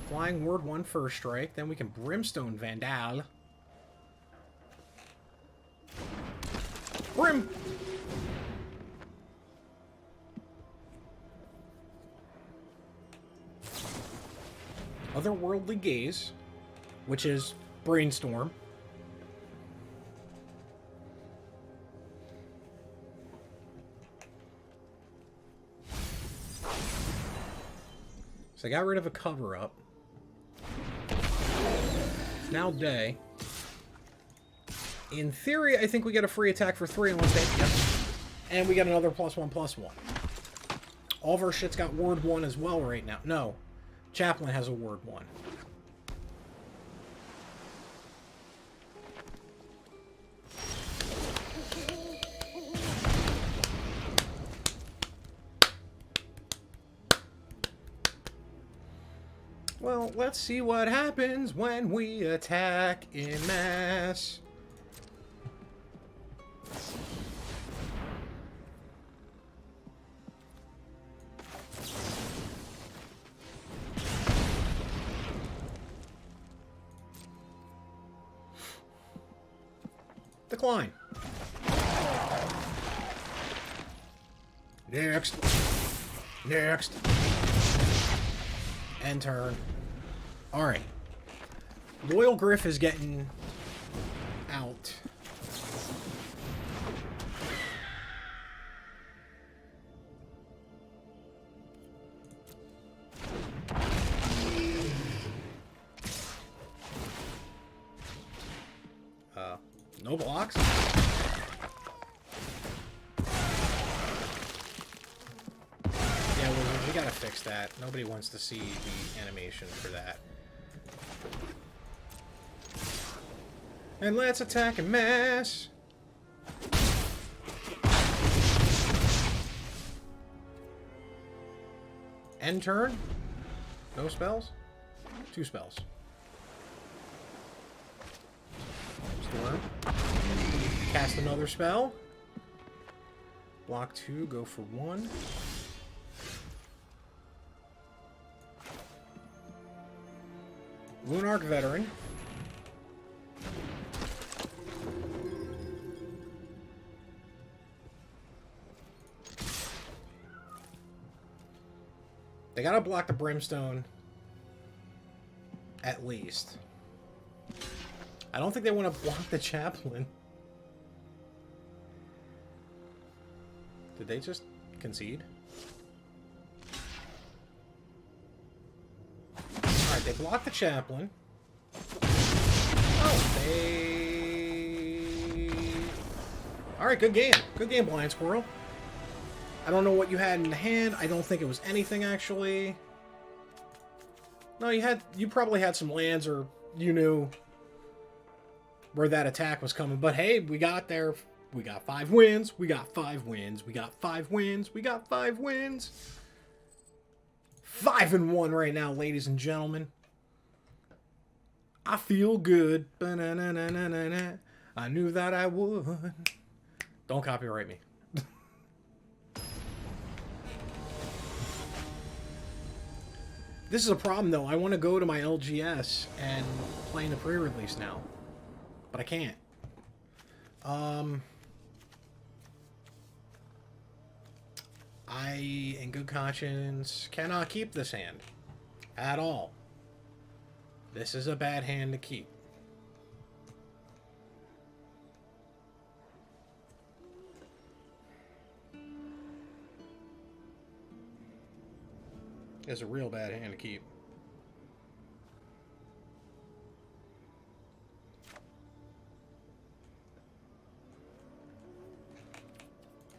Flying Word 1 first strike. Then we can Brimstone Vandal. Brim! Otherworldly Gaze, which is Brainstorm. So I got rid of a cover-up. Now day. In theory, I think we get a free attack for 3 unless they... Yep. And we get another +1/+1. All of our shit's got Word 1 as well right now. No. Chaplain has a Word 1. Well, let's see what happens when we attack in mass. Decline. Next. Next. End turn. Alright. Loyal Griff is getting out. No blocks. Yeah, we gotta fix that. Nobody wants to see the animation for that. And let's attack en masse. End turn. No spells? 2 spells. Storm. Cast another spell. Block 2, go for 1. Lunarch Veteran. They gotta block the Brimstone. At least. I don't think they want to block the chaplain. Did they just concede? Alright, they blocked the chaplain. Oh, they... Alright, good game. Good game, Blind Squirrel. I don't know what you had in the hand. I don't think it was anything, actually. No, you probably had some lands, or you knew where that attack was coming. But hey, we got there. We got 5 wins. We got 5 wins. We got 5 wins. We got 5 wins. 5-1 right now, ladies and gentlemen. I feel good. Ba-na-na-na-na-na. I knew that I would. Don't copyright me. This is a problem, though. I want to go to my LGS and play in the pre-release now. But I can't. I, in good conscience, cannot keep this hand. At all. This is a bad hand to keep. It's a real bad hand to keep.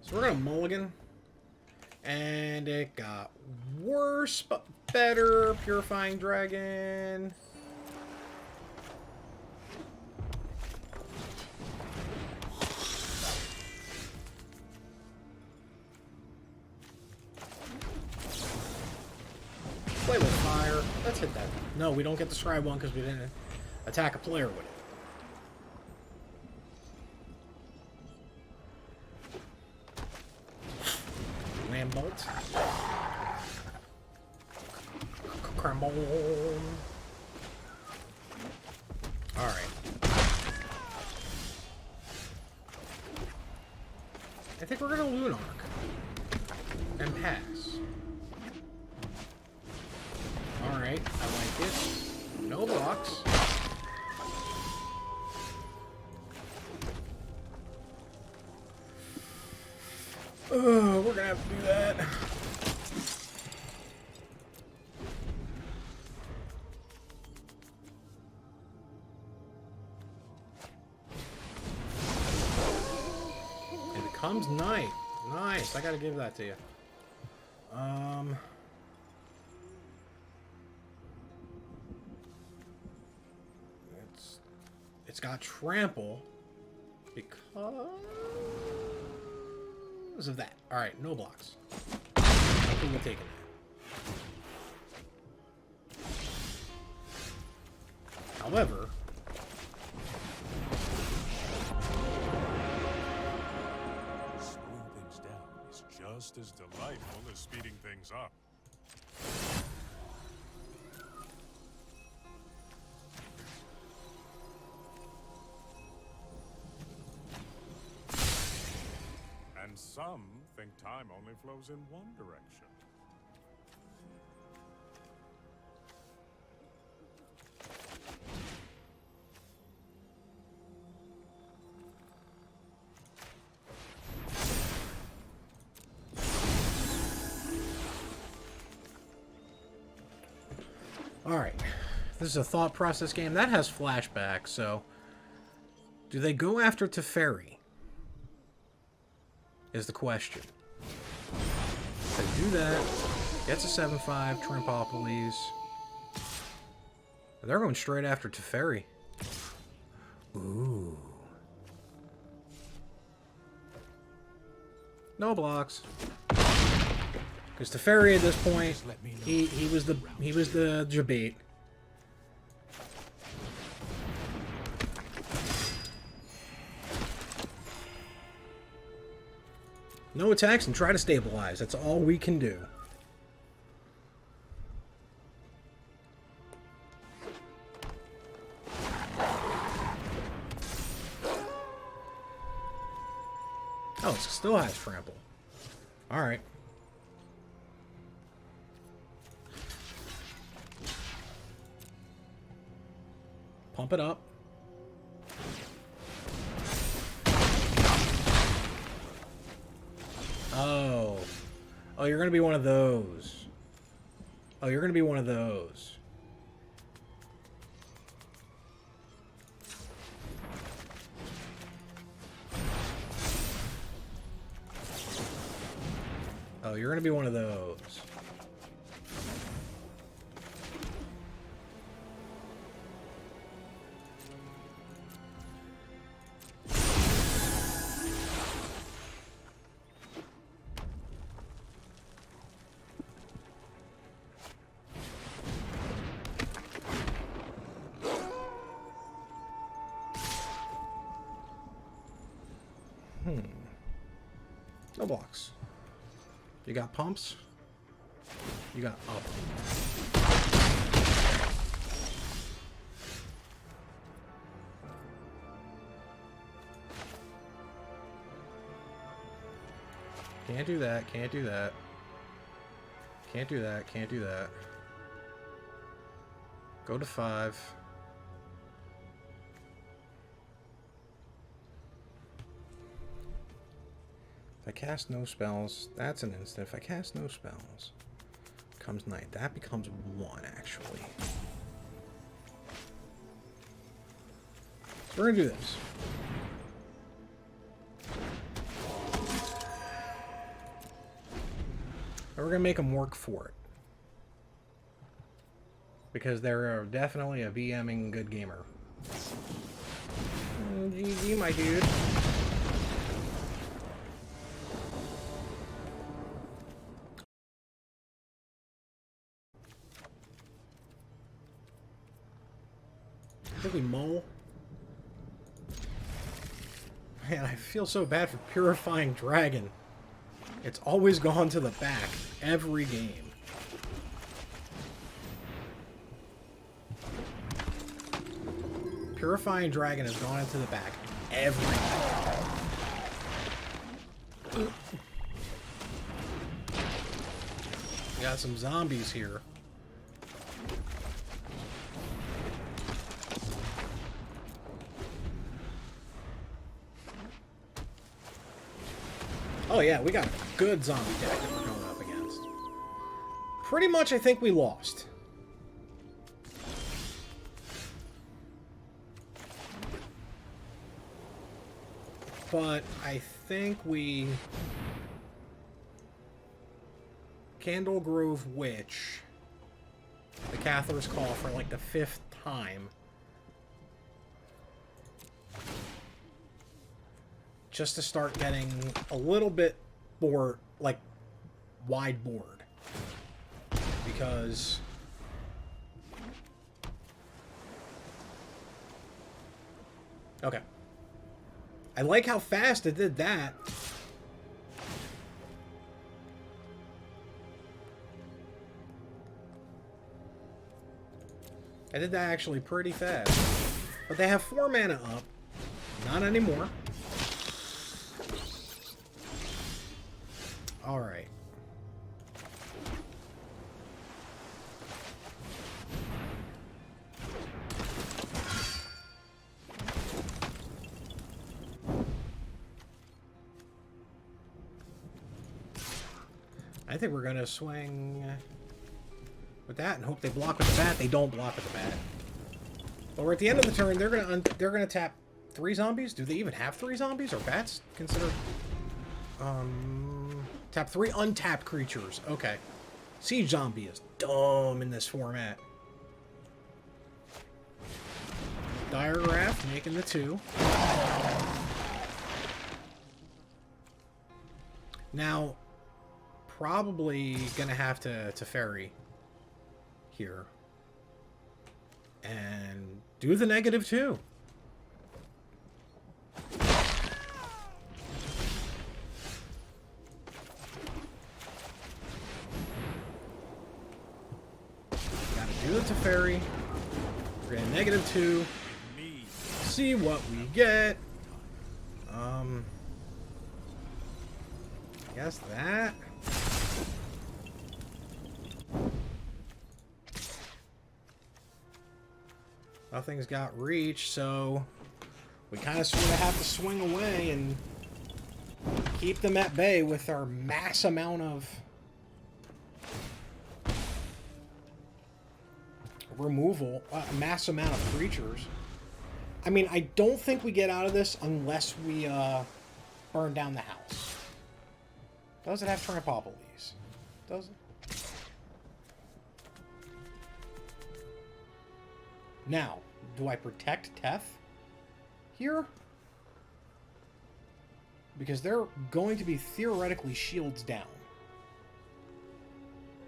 So we're gonna mulligan. And it got worse, but better. Purifying Dragon. Play with fire. Let's hit that. No, we don't get the Scribe one because we didn't attack a player with it. Bolt. Crumble. Alright. I think we're gonna Lunarch. And pass. Alright, I like it. No blocks. Oh, we're gonna have to do that. It becomes night. Nice. I gotta give that to you. It's got trample because of that. Alright, no blocks. Nothing we're taking that. However, slowing things down is just as delightful as speeding things up. And some think time only flows in one direction. alright. This is a thought process game. That has flashbacks, so... Do they go after Teferi? Is the question. If they do that, gets a 7-5, Trimpopolis. They're going straight after Teferi. Ooh. No blocks. Because Teferi at this point, he was the Jabate. No attacks and try to stabilize. That's all we can do. Oh, it still has trample. Alright. Pump it up. Oh, you're gonna be one of those. Oh, you're gonna be one of those. Oh, you're gonna be one of those. No blocks. You got pumps? You got up. Can't do that, can't do that. Can't do that, can't do that. Go to 5. If I cast no spells, that's an instant. If I cast no spells, comes night. That becomes 1, actually. So we're gonna do this. And we're gonna make them work for it. Because they're definitely a VMing good gamer. GG, my dude. I think we mull. Man, I feel so bad for Purifying Dragon. It's always gone to the back. Every game. Purifying Dragon has gone into the back. Every game. We got some zombies here. Oh yeah, we got a good zombie deck that we're going up against. Pretty much, I think we lost. But I think we... Candle Grove Witch. The Cathar's Call for like the 5th time. Just to start getting a little bit more, like, wide board. Because... Okay. I like how fast it did that. I did that actually pretty fast. But they have 4 mana up. Not anymore. Alright. I think we're gonna swing with that and hope they block with the bat. They don't block with the bat. But we're at the end of the turn. They're gonna tap 3 zombies. Do they even have 3 zombies? Or bats considered? Tap 3 untapped creatures. Okay. Siege Zombie is dumb in this format. Diregraph making the 2. Now, probably gonna have to ferry here. And do the -2. Do it to ferry. We're gonna -2. See what we get. I guess that. Nothing's got reach, so we kind of sort of have to swing away and keep them at bay with our mass amount of removal, a mass amount of creatures. I mean, I don't think we get out of this unless we burn down the house. Does it have Trampopolis? Does it? Now, do I protect Tef here? Because they're going to be theoretically shields down.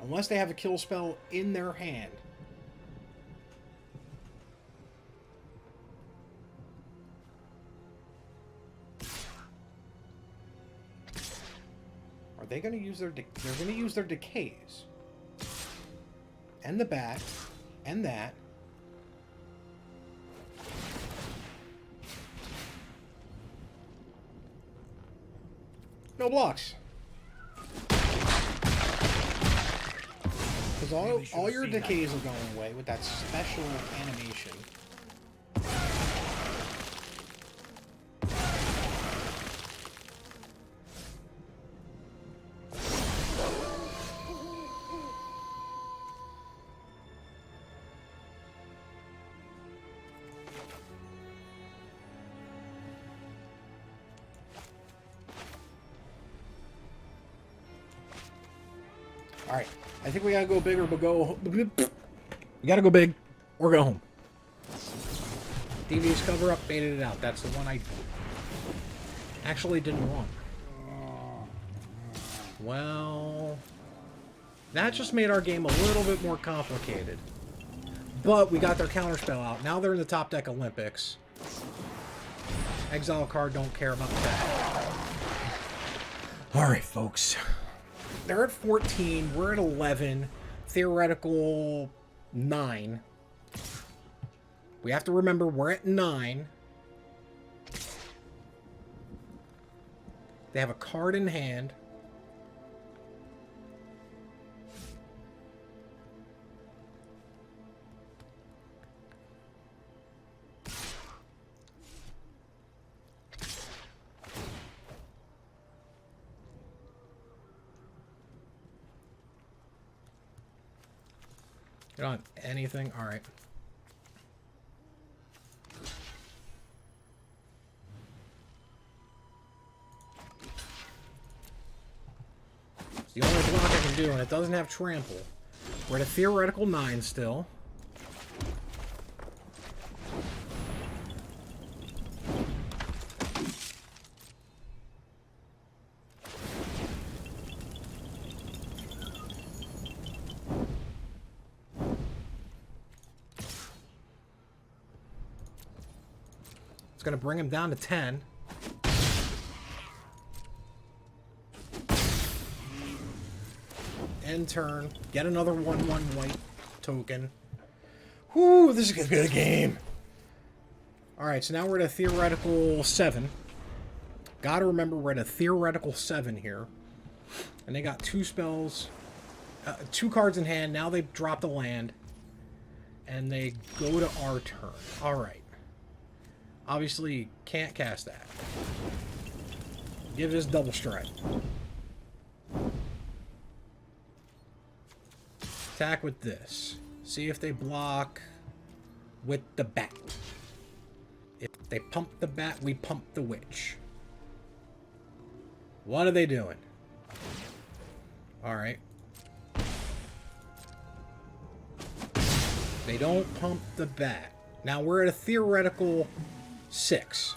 Unless they have a kill spell in their hand. Are they going to use their... They're going to use their decays. And the bat. And that. No blocks. Because all your decays are going away with that special animation. Alright, I think we gotta go bigger, but go... We gotta go big, or go home. Devious cover up, baited it out. That's the one I actually didn't want. Well... That just made our game a little bit more complicated. But we got their counterspell out. Now they're in the top deck Olympics. Exile card, don't care about that. Alright, folks. They're at 14, we're at 11, theoretical 9. We have to remember we're at 9. They have a card in hand. You don't have anything? Alright. It's the only block I can do, and it doesn't have trample. We're at a theoretical 9 still. Going to bring him down to 10. End turn. Get another 1/1 white token. Whoo, this is going to be a game. Alright, so now we're at a theoretical 7. Gotta remember we're at a theoretical 7 here. And they got 2 spells. 2 cards in hand. Now they've dropped a land. And they go to our turn. Alright. Obviously, can't cast that. Give this double strike. Attack with this. See if they block with the bat. If they pump the bat, we pump the witch. What are they doing? Alright. They don't pump the bat. Now we're at a theoretical 6.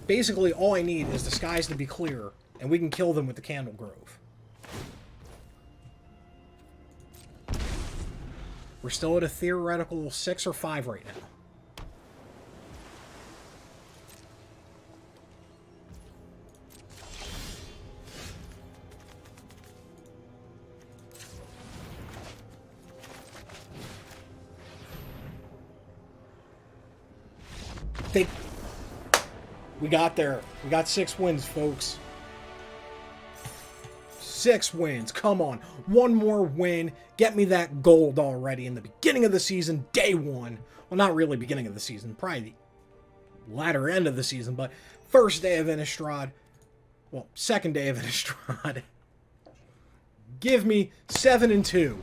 Basically, all I need is the skies to be clear, and we can kill them with the Candle Grove. We're still at a theoretical 6 or 5 right now. We got there. We got 6 wins, folks. 6 wins. Come on. One more win. Get me that gold already in the beginning of the season, day 1. Well, not really beginning of the season. Probably the latter end of the season, but first day of Innistrad. Well, second day of Innistrad. Give me 7 and 2.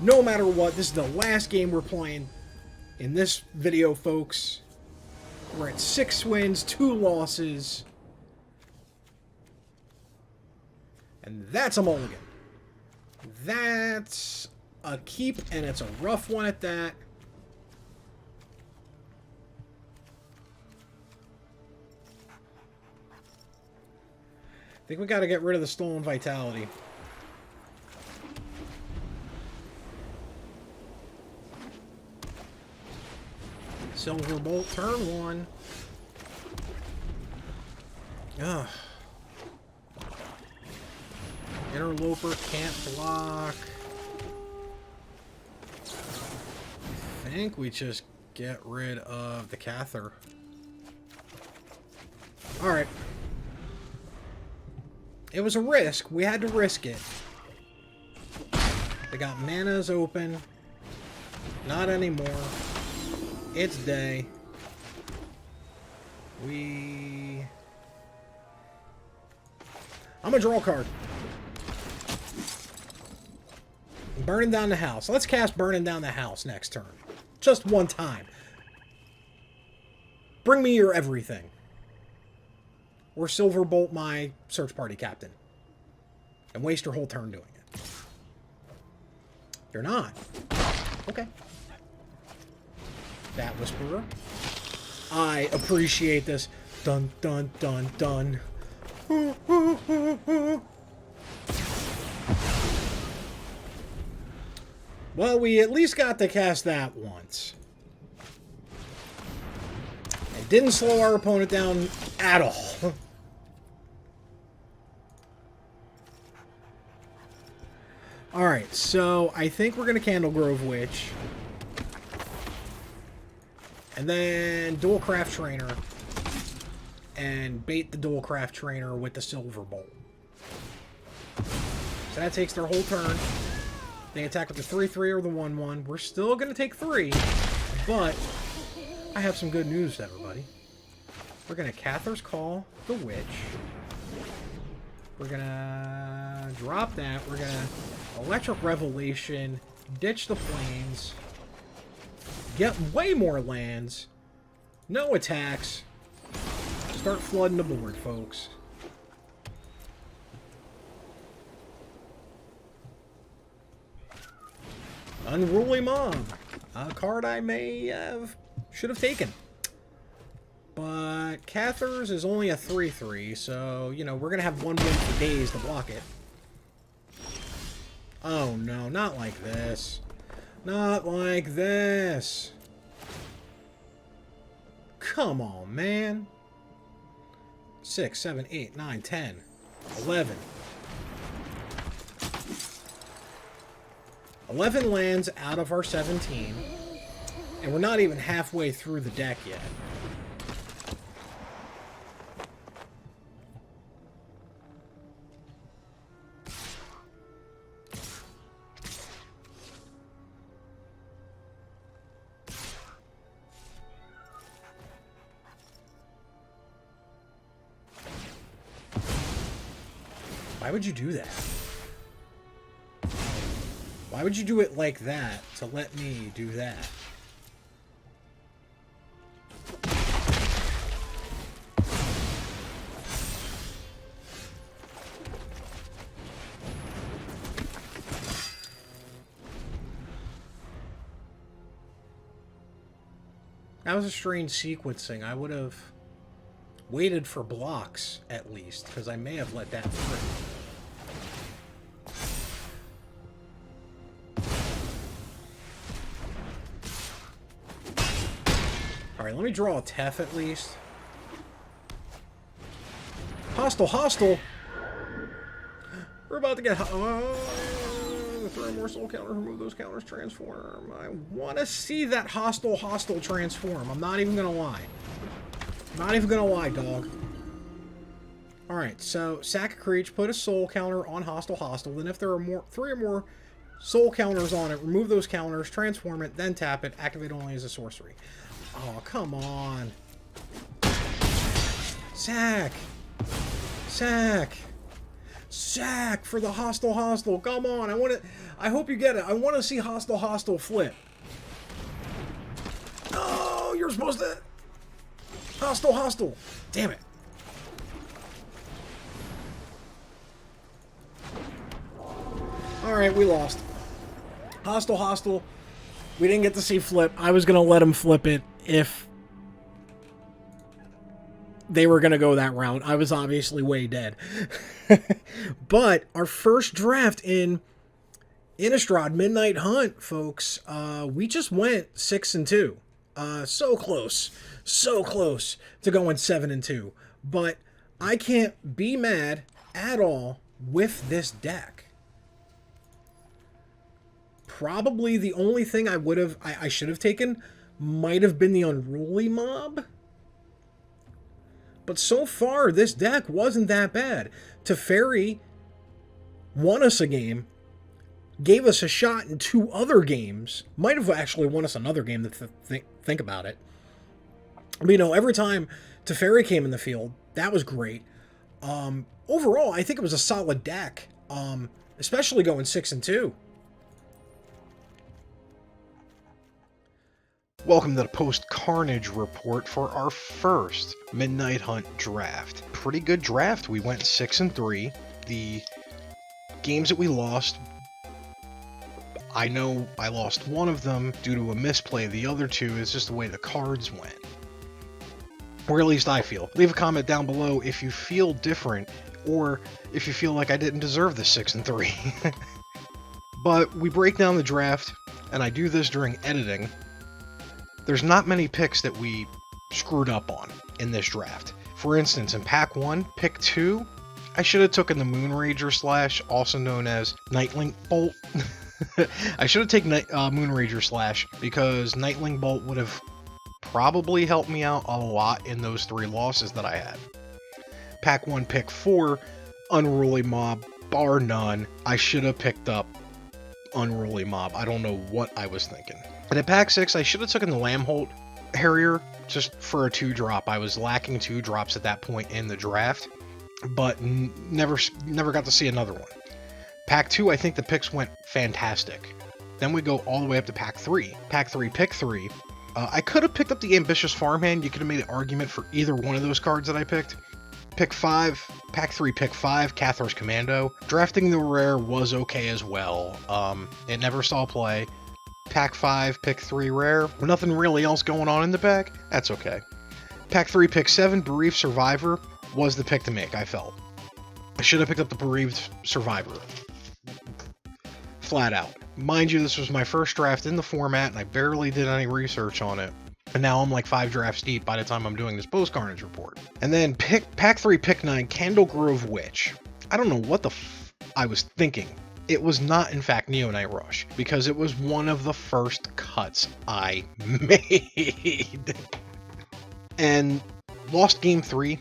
No matter what, this is the last game we're playing in this video, folks. We're at 6 wins, 2 losses. And that's a mulligan. That's a keep, and it's a rough one at that. I think we got to get rid of the stolen vitality. Silver Bolt, turn 1. Ugh. Interloper can't block. I think we just get rid of the Cather. Alright. It was a risk. We had to risk it. They got manas open. Not anymore. It's day. I'm gonna draw a card. Burning down the house. Let's cast Burning Down the House next turn. Just one time. Bring me your everything. Or Silverbolt my search party captain. And waste your whole turn doing it. You're not. Okay. That Whisperer. I appreciate this. Dun, dun, dun, dun. Well, we at least got to cast that once. It didn't slow our opponent down at all. Alright, so I think we're going to Candle Grove Witch. And then Dual Craft Trainer. And bait the Dual Craft Trainer with the Silver Bolt. So that takes their whole turn. They attack with the 3/3 or the 1/1. We're still going to take 3. But I have some good news to everybody. We're going to Cather's Call the Witch. We're going to drop that. We're going to Electric Revelation. Ditch the Plains. Get way more lands. No attacks. Start flooding the board, folks. Unruly Mob. A card I should have taken. But Cather's is only a 3/3, so, you know, we're going to have 1 win for days to block it. Oh, no, not like this. Not like this. Come on, man. 6, 7, 8, 9, 10, 11. 11 lands out of our 17. And we're not even halfway through the deck yet. Why would you do that? Why would you do it like that to let me do that? That was a strange sequencing. I would have waited for blocks, at least, because I may have let that through. Alright, let me draw a Tef at least. Hostile, hostile! We're about to get... throw more soul counters, remove those counters, transform. I want to see that hostile transform. I'm not even going to lie. Not even going to lie, dog. Alright, so sack a creature, put a soul counter on hostile. Then if there are 3 or more soul counters on it, remove those counters, transform it, then tap it, activate only as a sorcery. Oh, come on. Sack. Sack for the hostile. Come on, I hope you get it. I want to see hostile flip. Oh, you're supposed to... Hostile. Damn it. Alright, we lost. Hostile. We didn't get to see flip. I was going to let him flip it if they were going to go that route. I was obviously way dead. But our first draft in Innistrad Midnight Hunt, folks, we just went 6-2. So close to going 7-2. But I can't be mad at all with this deck. Probably the only thing I should have taken might have been the Unruly Mob. But so far, this deck wasn't that bad. Teferi won us a game, gave us a shot in 2 other games, might have actually won us another game to think about it. But, you know, every time Teferi came in the field, that was great. Overall, I think it was a solid deck, especially going 6-2. Welcome to the post-Carnage report for our first Midnight Hunt draft. Pretty good draft. We went 6-3. The games that we lost, I know I lost one of them due to a misplay. The other 2 is just the way the cards went. Or at least I feel. Leave a comment down below if you feel different, or if you feel like I didn't deserve the 6-3. But we break down the draft, and I do this during editing. There's not many picks that we screwed up on in this draft. For instance, in pack 1, pick 2, I should have taken the Moonrager Slash, also known as Nightling Bolt. I should have taken Moonrager Slash because Nightling Bolt would have probably helped me out a lot in those 3 losses that I had. Pack 1, pick 4, Unruly Mob, bar none. I should have picked up Unruly Mob. I don't know what I was thinking. And in pack 6, I should have taken the Lambholt Harrier just for a 2-drop. I was lacking 2-drops at that point in the draft, but never got to see another one. Pack 2, I think the picks went fantastic. Then we go all the way up to pack 3. Pack 3, pick 3. I could have picked up the Ambitious Farmhand. You could have made an argument for either one of those cards that I picked. Pick 5, pack 3, pick 5, Cathars Commando. Drafting the rare was okay as well. It never saw play. Pack 5, pick 3 rare. Nothing really else going on in the pack. That's okay. Pack 3, pick 7, Bereaved Survivor was the pick to make, I felt. I should have picked up the Bereaved Survivor. Flat out. Mind you, this was my first draft in the format, and I barely did any research on it. And now I'm like 5 drafts deep by the time I'm doing this post-Carnage report. And then pack 3, pick 9, Candle Grove Witch. I don't know what the I was thinking. It was not, in fact, Neonite Rush, because it was one of the first cuts I made. And lost game 3,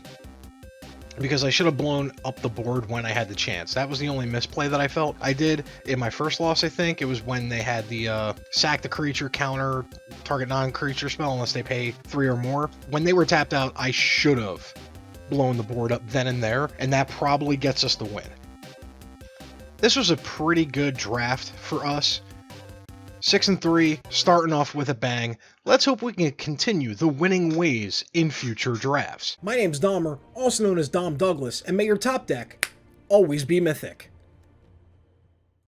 because I should have blown up the board when I had the chance. That was the only misplay that I felt I did in my first loss, I think. It was when they had the sack the creature, counter, target non-creature spell unless they pay 3 or more. When they were tapped out, I should have blown the board up then and there, and that probably gets us the win. This was a pretty good draft for us. 6-3, starting off with a bang. Let's hope we can continue the winning ways in future drafts. My name's Dahmer, also known as Dom Douglas, and may your top deck always be mythic.